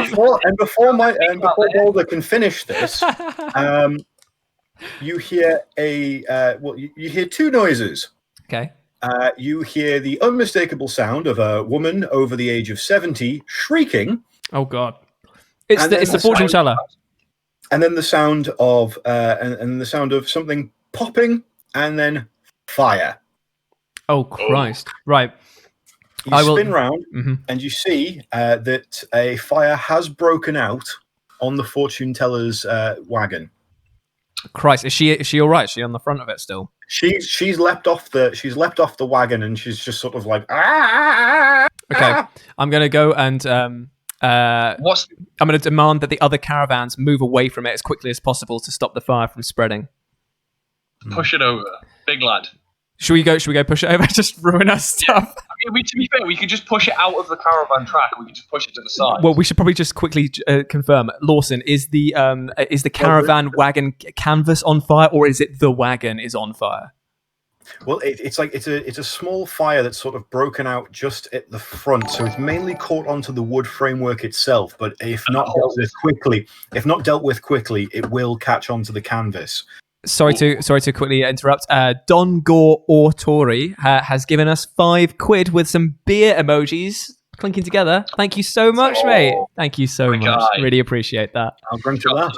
before BULDUR can finish this, you hear you hear two noises. Okay. You hear the unmistakable sound of a woman over the age of 70 shrieking. Oh God! It's the fortune teller. And then the sound of something popping, and then fire. Oh Christ! Right. You spin round, and you see that a fire has broken out on the fortune teller's wagon. Christ, is she all right? Is she on the front of it still? She's leapt off the wagon, and she's just sort of like ah. Okay, I'm gonna go and I'm gonna demand that the other caravans move away from it as quickly as possible to stop the fire from spreading. Push it over, big lad. Should we go push it over? Just ruin our stuff. Yeah. To be fair, we could just push it out of the caravan track. We could just push it to the side. Well, we should probably just quickly confirm. Lawson, is the caravan wagon canvas on fire, or is it the wagon is on fire? Well, it's a small fire that's sort of broken out just at the front, so it's mainly caught onto the wood framework itself. But if not dealt with quickly, it will catch onto the canvas. Sorry to quickly interrupt. Dongor or Tori has given us £5 with some beer emojis clinking together. Thank you so much, mate. Thank you so much. Guy. Really appreciate that. I'll drink to that.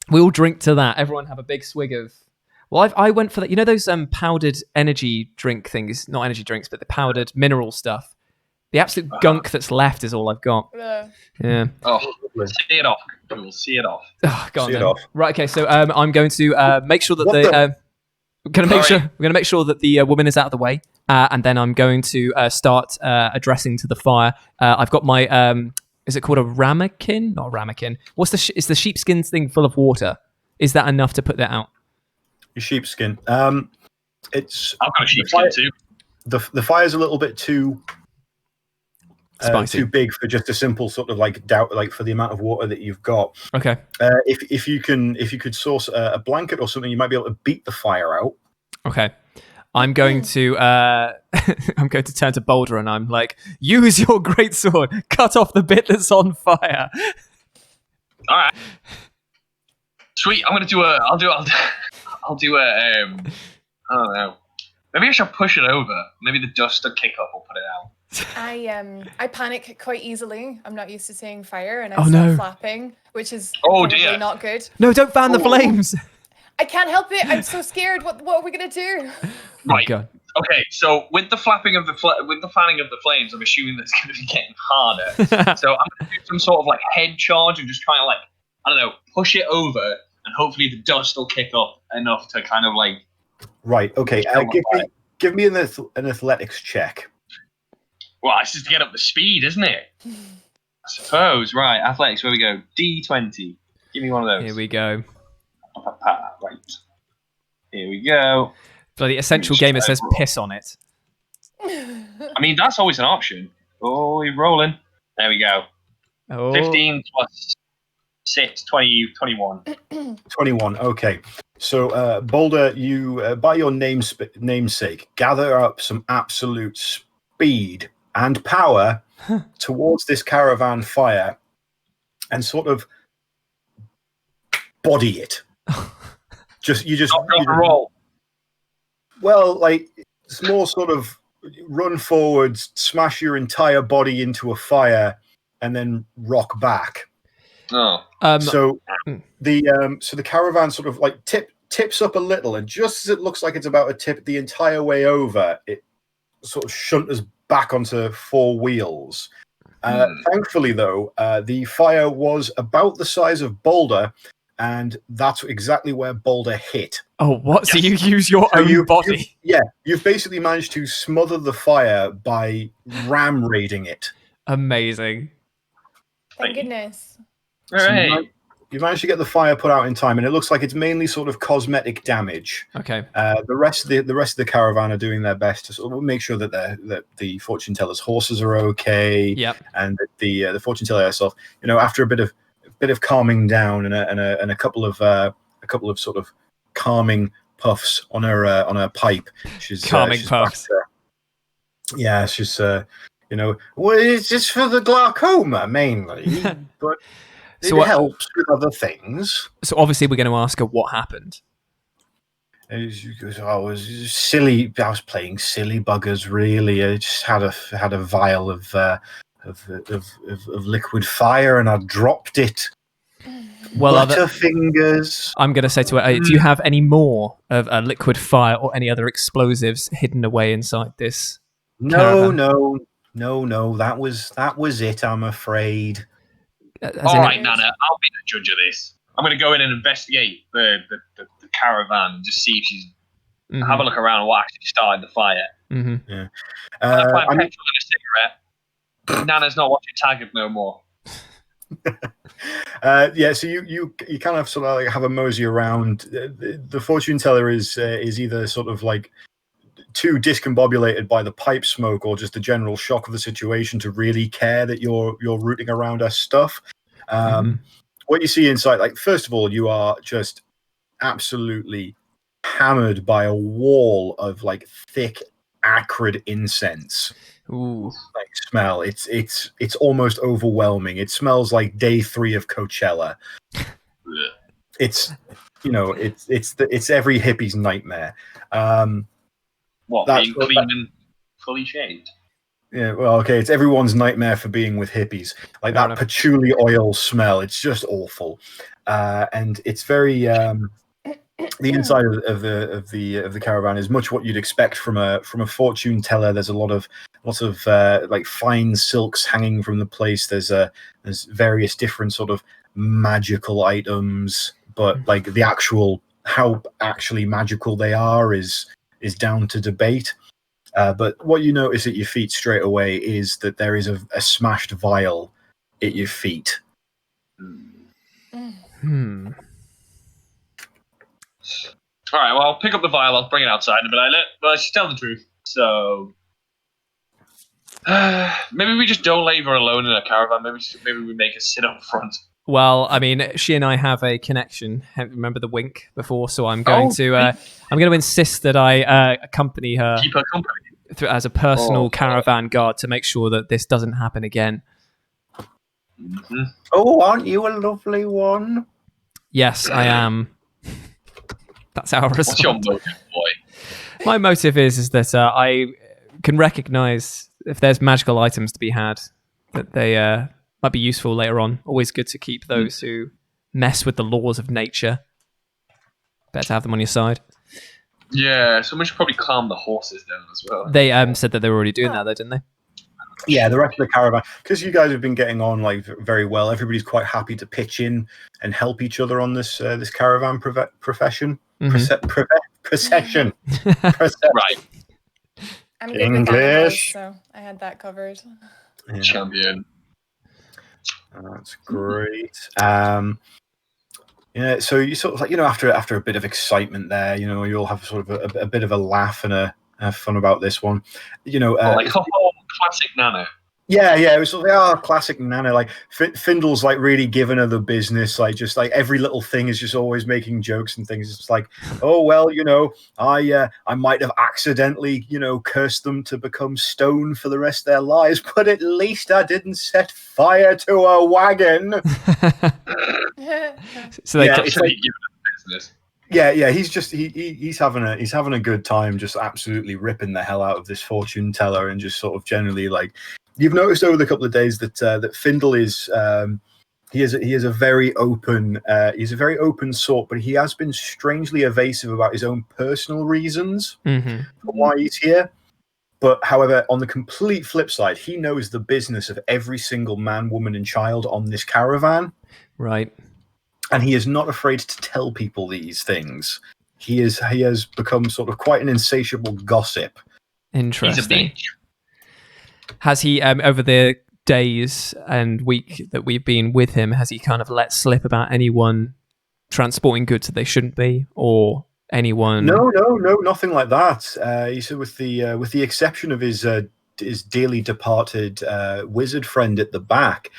We'll drink to that. Everyone have a big swig of. Well, I went for that. You know those powdered energy drink things? Not energy drinks, but the powdered mineral stuff. The absolute gunk that's left is all I've got. Yeah. Oh, see it off. We'll see it off. Oh, go on, then. Right. Okay. So I'm going to make sure that we're going to make sure that the woman is out of the way, and then I'm going to start addressing to the fire. I've got my is it called a ramekin? Not a ramekin. What's is the sheepskin thing full of water? Is that enough to put that out? Your sheepskin. It's. I've got a sheepskin too. The fire's a little bit too. Too big for just a simple sort of for the amount of water that you've got. Okay. If you could source a blanket or something, you might be able to beat the fire out. Okay. I'm going to I'm going to turn to Boulder and I'm like, use your greatsword, cut off the bit that's on fire. All right. Sweet. I'm gonna do a. I'll do a. I don't know. Maybe I should push it over. Maybe the dust will kick up. We'll put it out. I panic quite easily. I'm not used to seeing fire, and I Oh, start no. flapping, which is Oh, probably dear. not good. No, don't fan the flames. I can't help it. I'm so scared. What are we gonna do? Right. God. Okay. So with the flapping of with the fanning of the flames, I'm assuming that's going to be getting harder. So I'm going to do some sort of like head charge and just try and like, I don't know, push it over, and hopefully the dust will kick up enough to kind of like. Right. Okay. Give me an athletics check. Well, it's just to get up the speed, isn't it? I suppose. Right. Athletics. Where we go? D20. Give me one of those. Here we go. Right. Here we go. Bloody essential gamer says piss on it. I mean, that's always an option. Oh, we're rolling. There we go. Oh. 15 plus 6, 20, 21. 21. Okay. So, Boulder, you, by your namesake, gather up some absolute speed and power towards this caravan fire and sort of body it. You just roll. Well, like it's more sort of run forwards, smash your entire body into a fire, and then rock back. Oh. So the caravan sort of like tips up a little, and just as it looks like it's about to tip the entire way over, it sort of shunters back onto 4 wheels. Thankfully, though, the fire was about the size of Boulder, and that's exactly where Boulder hit. Oh, what? Yes. So you use your own body? You've basically managed to smother the fire by ram-raiding it. Amazing. Thank goodness. All So right. you managed to get the fire put out in time, and it looks like it's mainly sort of cosmetic damage. Okay. The rest of the caravan are doing their best to sort of make sure that the fortune teller's horses are okay. Yep. And that the fortune teller herself, after a bit of calming down and a couple of sort of calming puffs on her pipe, she's Calming puffs. Yeah, she's well, it's just for the glaucoma mainly, but. So It helps with other things. So obviously we're going to ask her what happened. I was silly. I was playing silly buggers. Really, I just had a vial of liquid fire, and I dropped it. Well, Butterfingers. I'm going to say to her, do you have any more of liquid fire or any other explosives hidden away inside this? No. That was it. I'm afraid. All right, Nana, I'll be the judge of this. I'm going to go in and investigate the caravan and just see if she's have a look around what actually started the fire. Mm-hmm. Yeah. I'll find petrol and a cigarette. Nana's not watching Taggart no more. So you kind of sort of like have a mosey around. The fortune teller is either sort of like too discombobulated by the pipe smoke or just the general shock of the situation to really care that you're rooting around her stuff. What you see inside, like, first of all, you are just absolutely hammered by a wall of like thick, acrid incense. Ooh. Like smell. It's almost overwhelming. It smells like day 3 of Coachella. It's it's every hippie's nightmare. What, being clean and fully shaved? Yeah, well, okay, it's everyone's nightmare for being with hippies. Like that patchouli oil smell, it's just awful. And it's very the inside of the caravan is much what you'd expect from a fortune teller. There's lots of like fine silks hanging from the place. There's various different sort of magical items, but like the actual how actually magical they are is down to debate. But what you notice at your feet straight away is that there is a smashed vial at your feet. All right, well, I'll pick up the vial. I'll bring it outside and be like, well, she's telling the truth. So maybe we just don't leave her alone in a caravan. Maybe we make her sit up front. Well, I mean, she and I have a connection. Remember the wink before? So I'm going to insist that I accompany her Keep her company. as a personal Oh, caravan guard to make sure that this doesn't happen again. Mhm. Oh, aren't you a lovely one? Yes, I am. That's our response. What's your motive, boy? My motive is that I can recognize if there's magical items to be had, that they might be useful later on. Always good to keep those who mess with the laws of nature. Better to have them on your side. Yeah, someone should probably calm the horses down as well. They said that they were already doing that, though, didn't they? Yeah, the rest of the caravan, because you guys have been getting on like very well. Everybody's quite happy to pitch in and help each other on this this caravan procession. Procession. Right. I'm good English. with animals, so I had that covered. Yeah, Champion. that's great. Yeah, so you sort of like, after a bit of excitement there, you'll have sort of a bit of a laugh and have fun about this one. Like a whole classic Nano. Yeah, it was sort of classic Nana. Like Findle's like really giving her the business. Like just like every little thing is just always making jokes and things. It's like, oh well, I might have accidentally cursed them to become stone for the rest of their lives, but at least I didn't set fire to a wagon. So they Yeah, It's like giving them business. Yeah, he's having a good time, just absolutely ripping the hell out of this fortune teller, and just sort of generally like you've noticed over the couple of days that Findle is he is a very open he's a very open sort, but he has been strangely evasive about his own personal reasons for why he's here. But however, on the complete flip side, he knows the business of every single man, woman, and child on this caravan. Right. And he is not afraid to tell people these things. He has become sort of quite an insatiable gossip. Interesting. He's a bitch. Has he, over the days and week that we've been with him, has he kind of let slip about anyone transporting goods that they shouldn't be, or anyone? No, nothing like that. He said, with the exception of his dearly departed wizard friend at the back,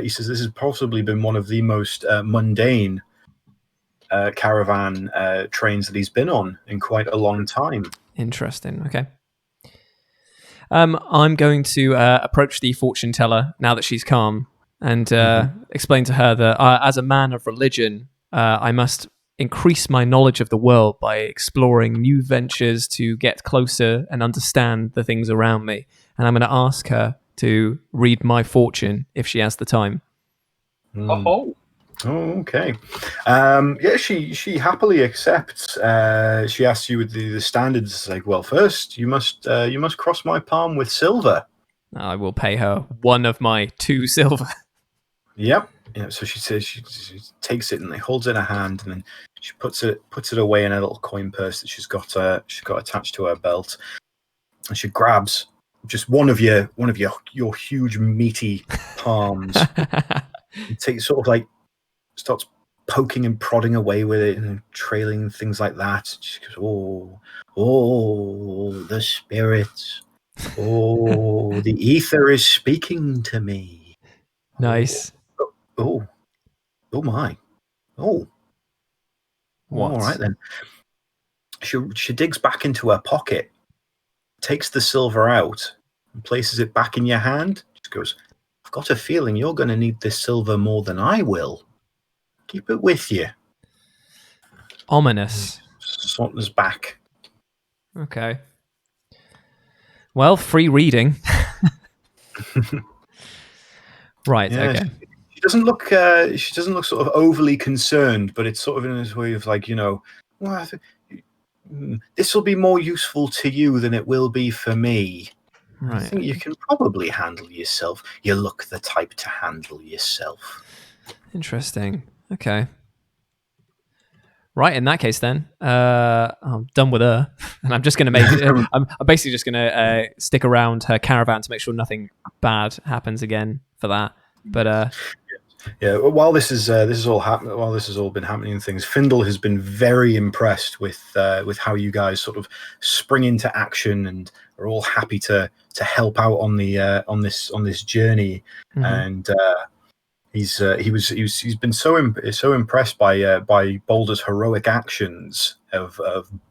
he says this has possibly been one of the most mundane caravan trains that he's been on in quite a long time. Interesting. Okay. I'm going to approach the fortune teller now that she's calm and explain to her that as a man of religion, I must increase my knowledge of the world by exploring new ventures to get closer and understand the things around me. And I'm going to ask her to read my fortune if she has the time. Oh. Oh, okay. Yeah, she happily accepts. She asks you with the standards, like, well, first you must cross my palm with silver. I will pay her 1 of my 2 silver. Yep. Yeah. So she says she takes it and holds it in her hand, and then she puts it away in a little coin purse that she's got attached to her belt, and she grabs just one of your huge meaty palms, and takes sort of like. Starts poking and prodding away with it and trailing things like that. She goes, oh, the spirits. Oh, the ether is speaking to me. Nice. Oh my. Oh. What? All right then. She digs back into her pocket, takes the silver out, and places it back in your hand. She goes, I've got a feeling you're going to need this silver more than I will. Keep it with you. Ominous. Saunters back. Okay. Well, free reading. Right. Yeah, okay. She doesn't look. She doesn't look sort of overly concerned, but it's sort of in this way of like, well, this will be more useful to you than it will be for me. Right. I think you can probably handle yourself. You look the type to handle yourself. Interesting. Okay. Right. In that case, then, I'm done with her, and I'm just going to make. I'm basically just going to stick around her caravan to make sure nothing bad happens again for that. But yeah. While this is all happening, while this has all been happening and things, Findle has been very impressed with how you guys sort of spring into action and are all happy to help out on the on this journey. Mhm. And He's been so impressed by Boulder's heroic actions of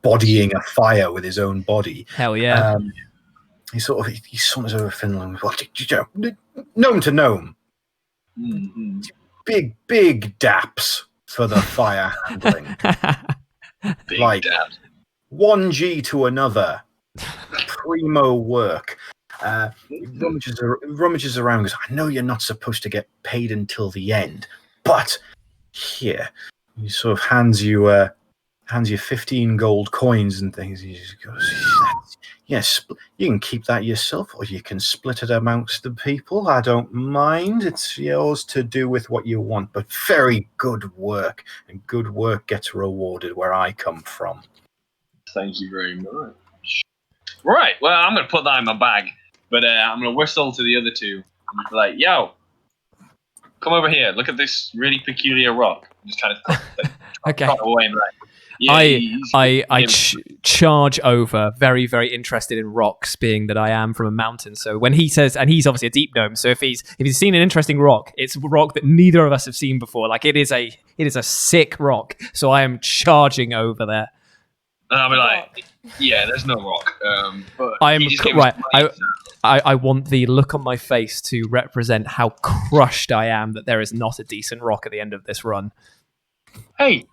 bodying a fire with his own body. Hell yeah. He saunters over Finland. What gnome to gnome? Mm-hmm. Big daps for the fire handling. Big Like dabs. 1G to another. Primo work. He rummages around because I know you're not supposed to get paid until the end, but here he sort of hands you 15 gold coins and things. He just goes, yes, you can keep that yourself, or you can split it amongst the people. I don't mind. It's yours to do with what you want, but very good work, and good work gets rewarded where I come from. Thank you very much. Right, well, I'm going to put that in my bag, but I'm going to whistle to the other two and be like, yo, come over here. Look at this really peculiar rock. Just kind of Okay. away and like, yeah, I charge over, very, very interested in rocks, being that I am from a mountain. So when he says, and he's obviously a deep gnome, so if he's seen an interesting rock, it's a rock that neither of us have seen before. Like it is a sick rock. So I am charging over there. And I'll be like, yeah, there's no rock. But I'm he just gave us right. money, I want the look on my face to represent how crushed I am that there is not a decent rock at the end of this run. Hey,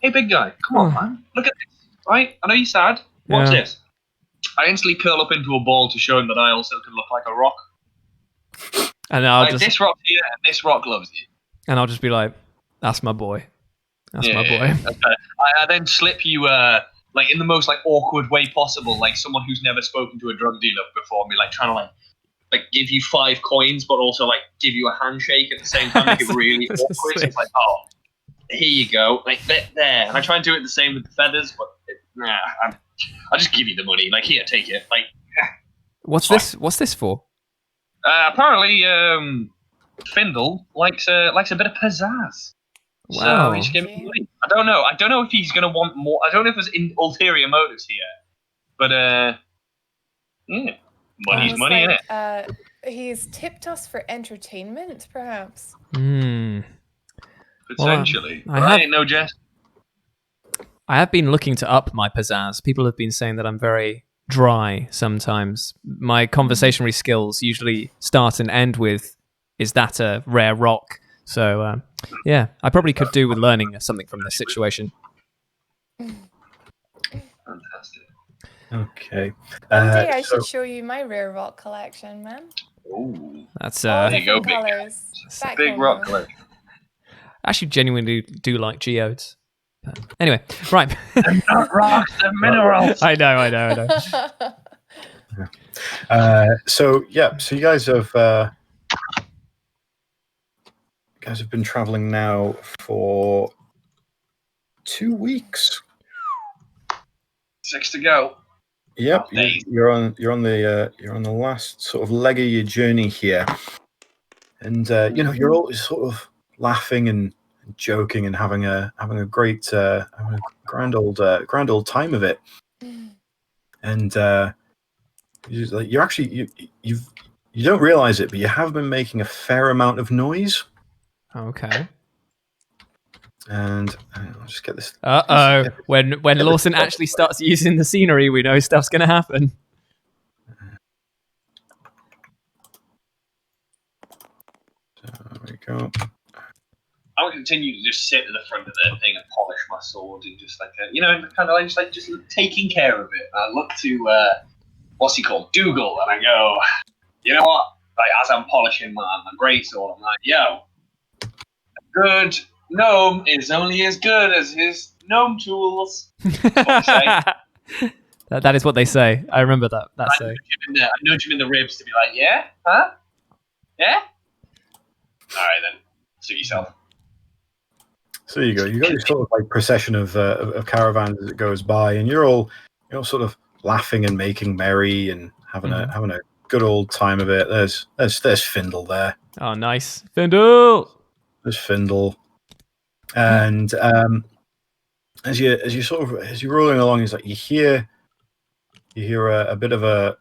big guy, come on, man. Look at this, right? I know you're sad. Watch this. I instantly curl up into a ball to show him that I also can look like a rock. And I'll this rock here, and this rock loves you. And I'll just be like, that's my boy. That's my boy. Yeah. Okay. I then slip you, like in the most like awkward way possible, like someone who's never spoken to a drug dealer before me, like trying to like give you 5 coins, but also like give you a handshake at the same time, make it really awkward. So it's like, oh, here you go, like there. And I try and do it the same with the feathers, but I'll just give you the money. Like here, take it. Like, what's this? What's this for? Apparently, Findle likes a bit of pizzazz. Wow. So he should give me money. I don't know if he's gonna want more. I don't know if there's ulterior motives here, but yeah, money's money, like, innit? He's tipped us for entertainment, perhaps. Potentially. Well, I ain't no jest. I have been looking to up my pizzazz. People have been saying that I'm very dry sometimes. My conversationary skills usually start and end with, "Is that a rare rock?" So, yeah, I probably could do with learning something from this situation. Fantastic. Okay. One day I should show you my rare rock collection, man. Ooh. That's All there you go, different big colours. Back big home, rock though. collection. I actually genuinely do like geodes. But anyway, right. Not rocks, they're minerals. I know. So you guys have been traveling now for 2 weeks. 6 to go. Yep, you're on the last sort of leg of your journey here, and you're all sort of laughing and joking and having a great grand old time of it, and you're actually you don't realize it, but you have been making a fair amount of noise. Okay. And I'll just get this. When Lawson actually starts using the scenery, we know stuff's going to happen. There we go. I would continue to just sit at the front of the thing and polish my sword and just like kind of like just taking care of it. I look to what's he called, Dougal, and I go, you know what? Like as I'm polishing my great sword, I'm like, yo, a good gnome is only as good as his gnome tools. That is what they say. I remember that saying. I nudge him in the ribs to be like, yeah, huh, yeah. All right then, suit yourself. So you go. You got this sort of like procession of caravans as it goes by, and you're all sort of laughing and making merry and having a good old time of it. There's Findle there. Oh, nice, Findle. There's Findle, and as you're rolling along, it's like you hear a bit of a.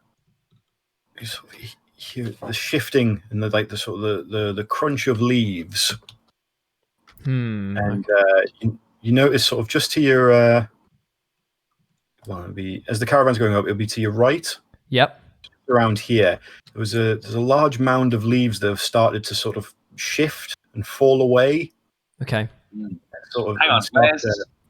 the shifting and the sort of the crunch of leaves. And you notice sort of just to your well, as the caravan's going up, it'll be to your right. Yep. Around here, there's a large mound of leaves that have started to sort of shift and fall away. Okay. Sort of Hang on,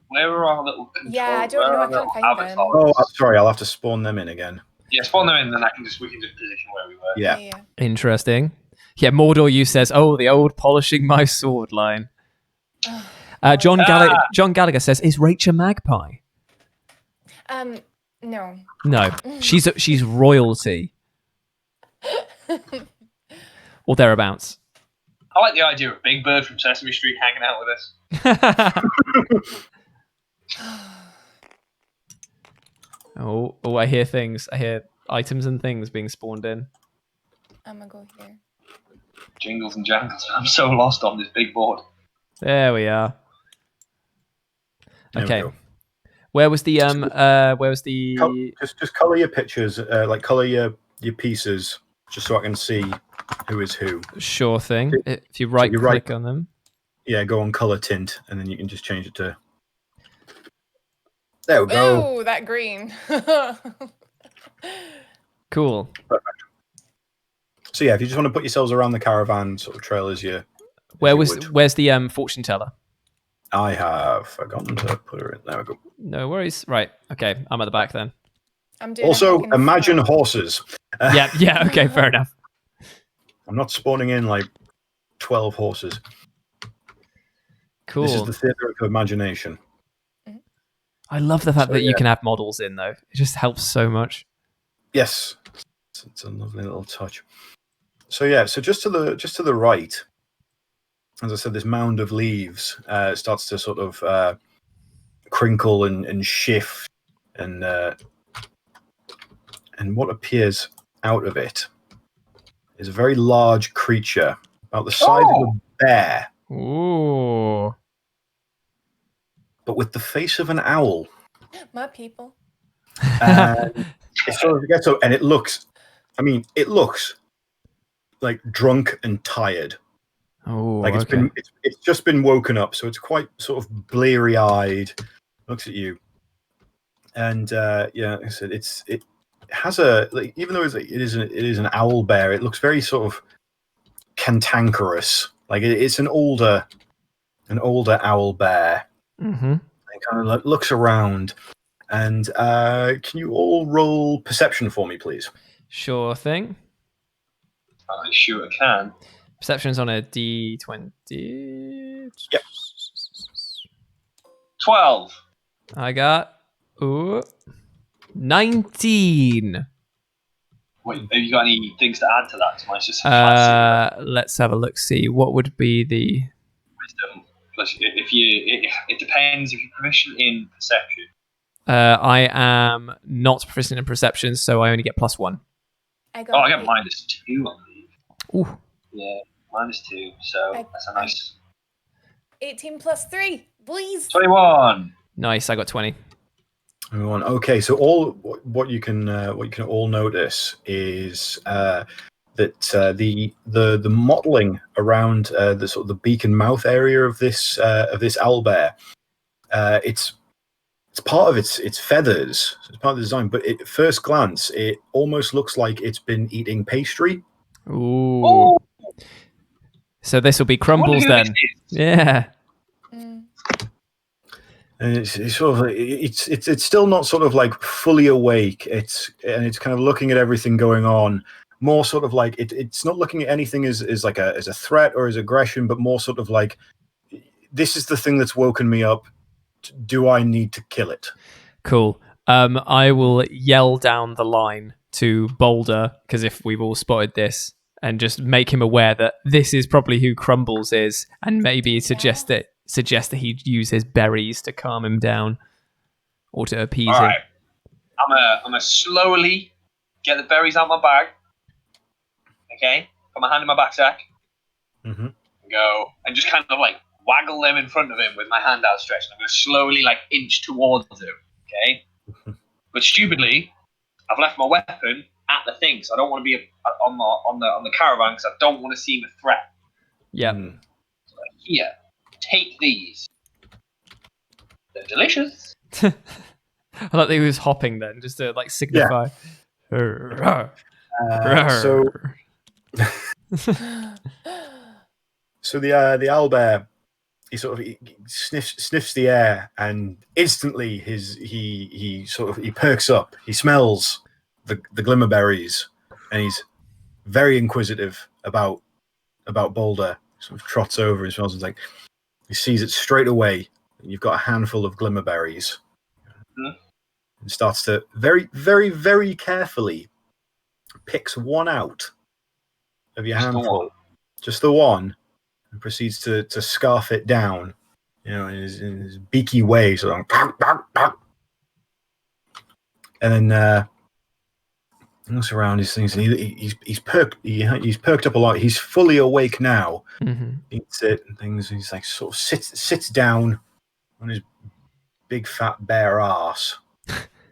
where are our little control? Yeah, I don't know. I can't find them. Oh, sorry, I'll have to spawn them in again. Yeah, spawn them in, then we can just position where we were. Yeah. Interesting. Yeah, Mordor, you says, oh, the old polishing my sword line. John Gallagher says, is Rach a magpie? No. No, she's royalty. Or thereabouts. I like the idea of Big Bird from Sesame Street hanging out with us. Oh, I hear things. I hear items and things being spawned in. I'm gonna go here. Jingles and jangles. I'm so lost on this big board. There we are. There Okay. we go. Where was the Just color your pictures, like color your pieces, just so I can see who is who. Sure thing. If you right click on them. Yeah, go on color tint, and then you can just change it to. There we go. Ooh, that green. Cool. Perfect. So yeah, if you just want to put yourselves around the caravan sort of trail as you. Where's the fortune teller? I have forgotten to put her in. There we go. No worries. Right. Okay. I'm at the back then. I'm doing Also, a imagine horses. Yeah. Okay. Fair enough. I'm not spawning in like 12 horses. Cool. This is the theatre of imagination. I love the fact that you can have models in though. It just helps so much. Yes, it's a lovely little touch. So yeah, so just to the right, as I said, this mound of leaves starts to sort of crinkle and shift, and what appears out of it is a very large creature, about the size of a bear, Ooh. but with the face of an owl. My people. It sort of gets up, and it looks like drunk and tired. Oh, Like it's just been woken up, so it's quite sort of bleary eyed. Looks at you, and yeah, like I said, it has a even though it is an owl bear, it looks very sort of cantankerous. Like it's an older owl bear. Mm-hmm. It kind of looks around, and can you all roll perception for me, please? Sure thing. I sure can. Perception's on a D20. Yep. 12. I got 19. Wait, have you got any things to add to that? Mine's just fancy Let's have a look. See what would be the wisdom. Plus, it depends if you're proficient in perception. I am not proficient in perception, so I only get +1. I got I get -2, I believe. Ooh. Yeah, -2. So that's a nice 18 plus 3, please. 21. Nice. I got 20. Everyone. Okay, so what you can all notice is that the mottling around the sort of the beak and mouth area of this owlbear, it's part of its feathers. So it's part of the design, but at first glance, it almost looks like it's been eating pastry. Ooh. Oh. So this will be crumbles I wonder who then. this is. Yeah. And it's sort of it's still not sort of like fully awake. It's kind of looking at everything going on. More sort of like it's not looking at anything as like as a threat or as aggression, but more sort of like, this is the thing that's woken me up. Do I need to kill it? Cool. I will yell down the line to BULDUR, because if we've all spotted this, and just make him aware that this is probably who Crumbles is, and maybe suggest that he'd use his berries to calm him down or to appease him. All right. I'm gonna slowly get the berries out of my bag. Okay, put my hand in my backpack. Mm-hmm. Go and just kind of like waggle them in front of him with my hand outstretched. I'm gonna slowly inch towards him. Okay, but stupidly, I've left my weapon at the thing. So I don't want to be on the caravan because I don't want to seem a threat. Yeah. So here, take these. They're delicious. I like that he was hopping then, just to like signify. So the owlbear, he sniffs the air, and instantly he perks up. He smells the glimmerberries, and he's very inquisitive about BULDUR. Sort of trots over and smells, and like he sees it straight away. You've got a handful of glimmerberries, and starts to very, very, very carefully picks one out of your handful, just the one, and proceeds to scarf it down, in his beaky way, sort of, and then looks around his things, and he's perked up a lot. He's fully awake now. Eats it and things. And he's like sort of sits down on his big fat bare ass,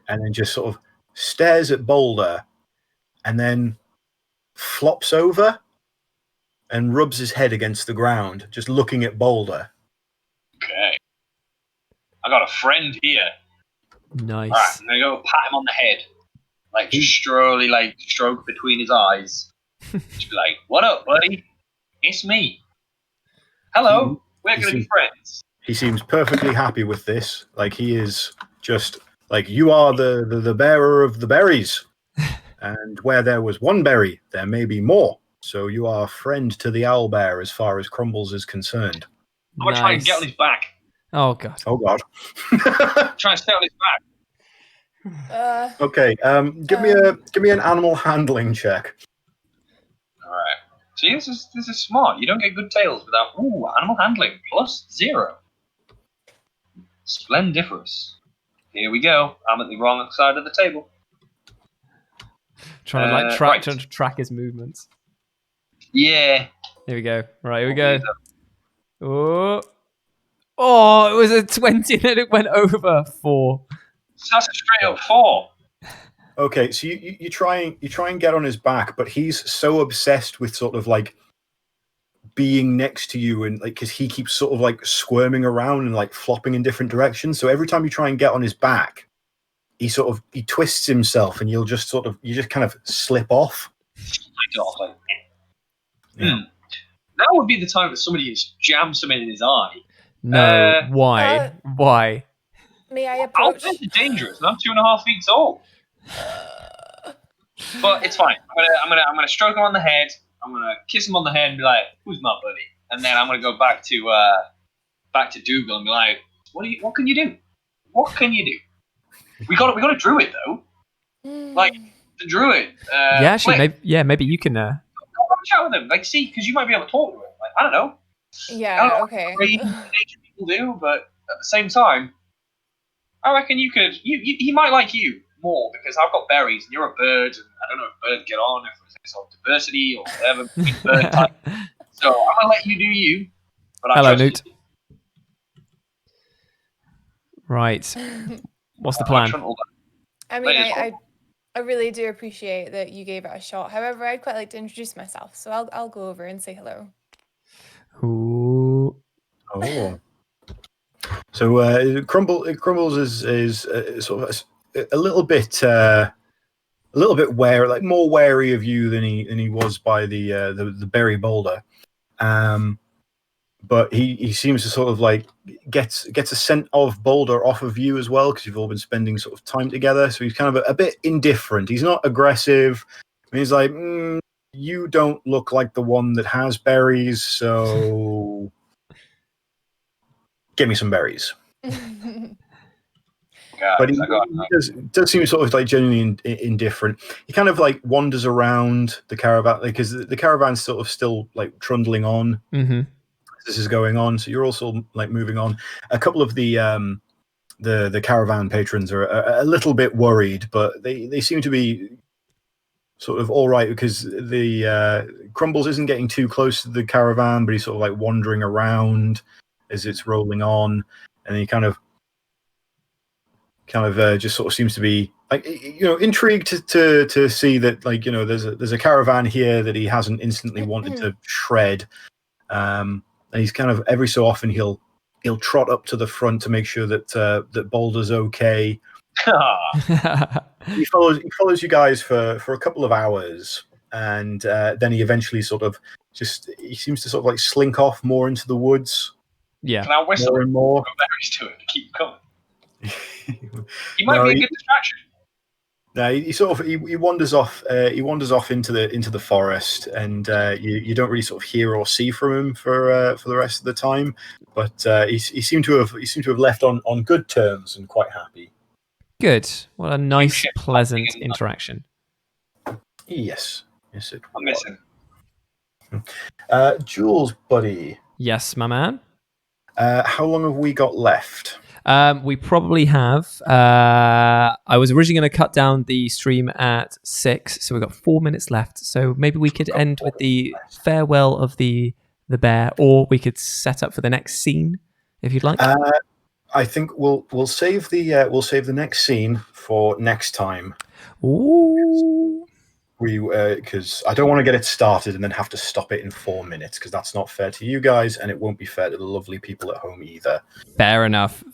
and then just sort of stares at BULDUR, and then flops over and rubs his head against the ground, just looking at BULDUR. Okay. I got a friend here. Nice. All right, I'm gonna go pat him on the head, like just slowly, like stroke between his eyes. Just be like, "What up, buddy? It's me. Hello. We're gonna be friends." He seems perfectly happy with this. Like he is just like, you are the bearer of the berries, and where there was one berry, there may be more. So you are a friend to the owlbear as far as Crumbles is concerned. I'm gonna try and get on his back. Oh god. Oh god. Try and stay on his back. Okay. Give me an animal handling check. All right. See, this is smart. You don't get good tails without animal handling +0. Splendiferous. Here we go. I'm at the wrong side of the table. Trying to track his movements. Yeah. Here we go. Right, here we go. Oh, it was a 20 and then it went over 4. So that's a straight up 4. Okay, so you try and get on his back, but he's so obsessed with sort of like being next to you, and like because he keeps sort of like squirming around and like flopping in different directions. So every time you try and get on his back, he twists himself, and you just kind of slip off. Yeah. That would be the time that somebody just jams something in his eye. No, why? Why? May I approach? Owlbears are dangerous, and I'm 2.5 feet tall. But it's fine. I'm gonna stroke him on the head. I'm gonna kiss him on the head and be like, "Who's my buddy?" And then I'm gonna go back to Dougal and be like, "What can you do? What can you do? We got a Druid though, like the Druid." Yeah, actually, maybe you can. Go have a chat with him. Like, see, because you might be able to talk to him. Like, I don't know. Yeah. I don't know Okay. what nature people do, but at the same time, I reckon you could. He might like you more because I've got berries and you're a bird, and I don't know if birds get on, if there's any sort of diversity or whatever between bird type. So I'm gonna let you do you. But Hello, Newt. Right. What's the plan? I mean, I really do appreciate that you gave it a shot. However, I'd quite like to introduce myself, so I'll go over and say hello. Ooh. Oh. So Crumbles is sort of a little bit wary, like more wary of you than he was by the berry BULDUR. But he seems to sort of like gets a scent of BULDUR off of you as well, because you've all been spending sort of time together. So he's kind of a bit indifferent. He's not aggressive. I mean, he's like, you don't look like the one that has berries, so give me some berries. But he does seem sort of like genuinely indifferent. He kind of like wanders around the caravan, because the caravan's sort of still like trundling on. Mm-hmm. This is going on, so you're also like moving on. A couple of the caravan patrons are a little bit worried, but they seem to be sort of all right, because the Crumbles isn't getting too close to the caravan, but he's sort of like wandering around as it's rolling on, and he kind of kind of just sort of seems to be like, intrigued to see that, like, there's a caravan here that he hasn't instantly wanted to shred, and he's kind of every so often he'll trot up to the front to make sure that that Boulder's okay. He follows you guys for a couple of hours, and then he eventually he seems to sort of like slink off more into the woods. Yeah, Can I whistle more and more berries to him to keep coming? He might be a good distraction. No, he wanders off. He wanders off into the forest, and you don't really sort of hear or see from him for the rest of the time. But he seemed to have left on good terms and quite happy. Good. What a nice, pleasant interaction. Yes, it I miss him. Jules, buddy. Yes, my man. How long have we got left? We probably have. I was originally going to cut down the stream at 6, so we've got 4 minutes left. So maybe we could end with the farewell of the bear, or we could set up for the next scene, if you'd like. I think we'll save the next scene for next time. Ooh. Because I don't want to get it started and then have to stop it in 4 minutes, because that's not fair to you guys, and it won't be fair to the lovely people at home either. Fair enough.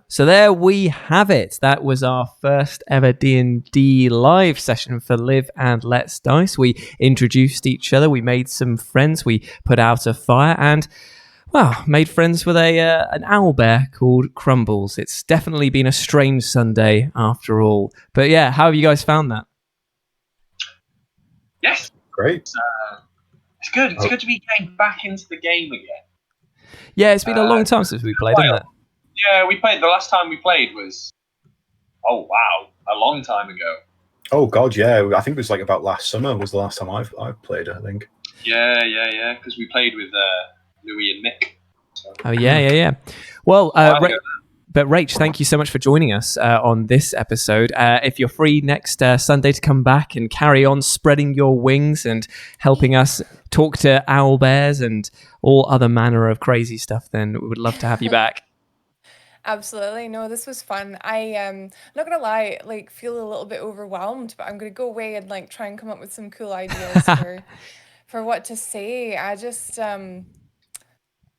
So there we have it. That was our first ever D&D live session for Live and Let's Dice. We introduced each other, we made some friends, we put out a fire, and made friends with an owlbear called Crumbles. It's definitely been a strange Sunday after all. But yeah, how have you guys found that? Yes, great. It's good. It's good to be getting back into the game again. Yeah, it's been a long time since we played, hasn't it? Yeah, we played. The last time we played was, a long time ago. Oh God, yeah. I think it was like about last summer was the last time I've played. I think. Yeah. Because we played with Louis and Mick. So. Oh yeah. Well, but Rach, thank you so much for joining us on this episode. If you're free next Sunday to come back and carry on spreading your wings and helping us talk to owl bears and all other manner of crazy stuff, then we would love to have you back. Absolutely. No, this was fun. I'm not gonna lie, feel a little bit overwhelmed, but I'm gonna go away and try and come up with some cool ideas for what to say.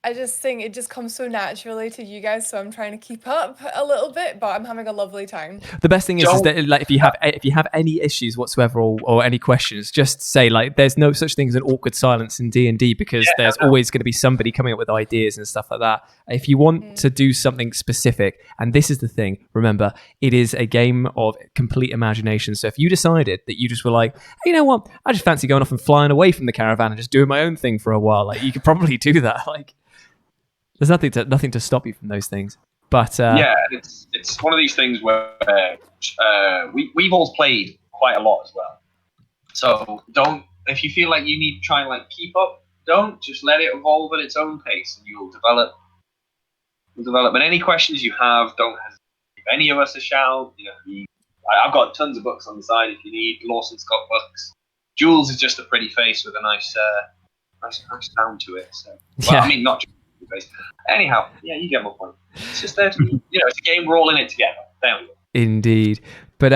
I just think it just comes so naturally to you guys, so I'm trying to keep up a little bit, but I'm having a lovely time. The best thing is that if you have any issues whatsoever or any questions, just say there's no such thing as an awkward silence in D&D, because there's always going to be somebody coming up with ideas and stuff like that. If you want to do something specific, and this is the thing, remember, it is a game of complete imagination. So if you decided that you just were hey, you know what, I just fancy going off and flying away from the caravan and just doing my own thing for a while, you could probably do that. There's nothing to stop you from those things. But it's one of these things where we've all played quite a lot as well. So if you feel like you need to try and keep up, don't just let it evolve at its own pace, and you'll develop. And any questions you have, don't hesitate to give any of us a shout. I've got tons of books on the side if you need. Lawson's got books. Jules is just a pretty face with a nice sound to it. So, not. Anyhow, you get my point. It's just there to it's a game, we're all in it together. There we go. Indeed. But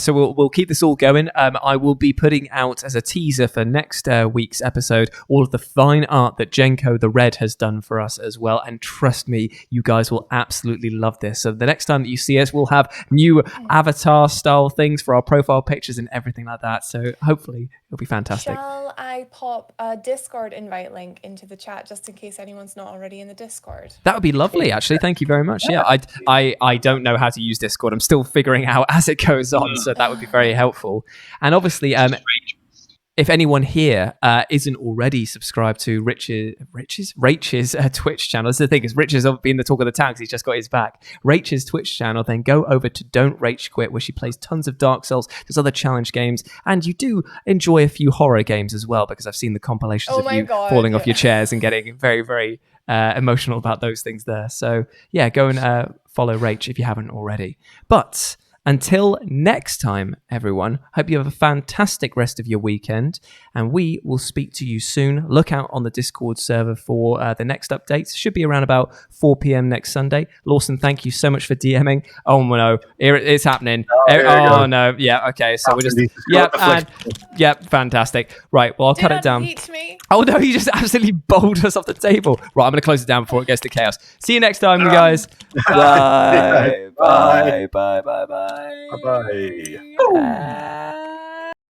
so we'll keep this all going. I will be putting out as a teaser for next week's episode all of the fine art that Jenko the Red has done for us as well. And trust me, you guys will absolutely love this. So the next time that you see us, we'll have new avatar style things for our profile pictures and everything like that. So hopefully it'll be fantastic. Shall I pop a Discord invite link into the chat just in case anyone's not already in the Discord? That would be lovely, actually. Thank you very much. Yeah, I don't know how to use Discord. I'm still figuring out as it goes on, so that would be very helpful. And obviously, if anyone here isn't already subscribed to Rach's Twitch channel, that's the thing, is Rich has been the talk of the town because he's just got his back. Rach's Twitch channel, then go over to DontRachQuit, where she plays tons of Dark Souls, there's other challenge games, and you do enjoy a few horror games as well, because I've seen the compilations of you falling off your chairs and getting very, very emotional about those things there. So yeah, go and follow Rach if you haven't already. But Until next time, everyone, hope you have a fantastic rest of your weekend, and we will speak to you soon. Look out on the Discord server for the next updates. Should be around about 4 p.m. next Sunday. Lawson, thank you so much for DMing. Oh no, it's happening. Oh no, yeah, okay. So we're just fantastic. Right, well I'll cut it down. Me? Oh no, he just absolutely bowled us off the table. Right, I'm gonna close it down before it goes to chaos. See you next time, you guys. Bye. Bye. Bye. Bye. Bye. Bye bye.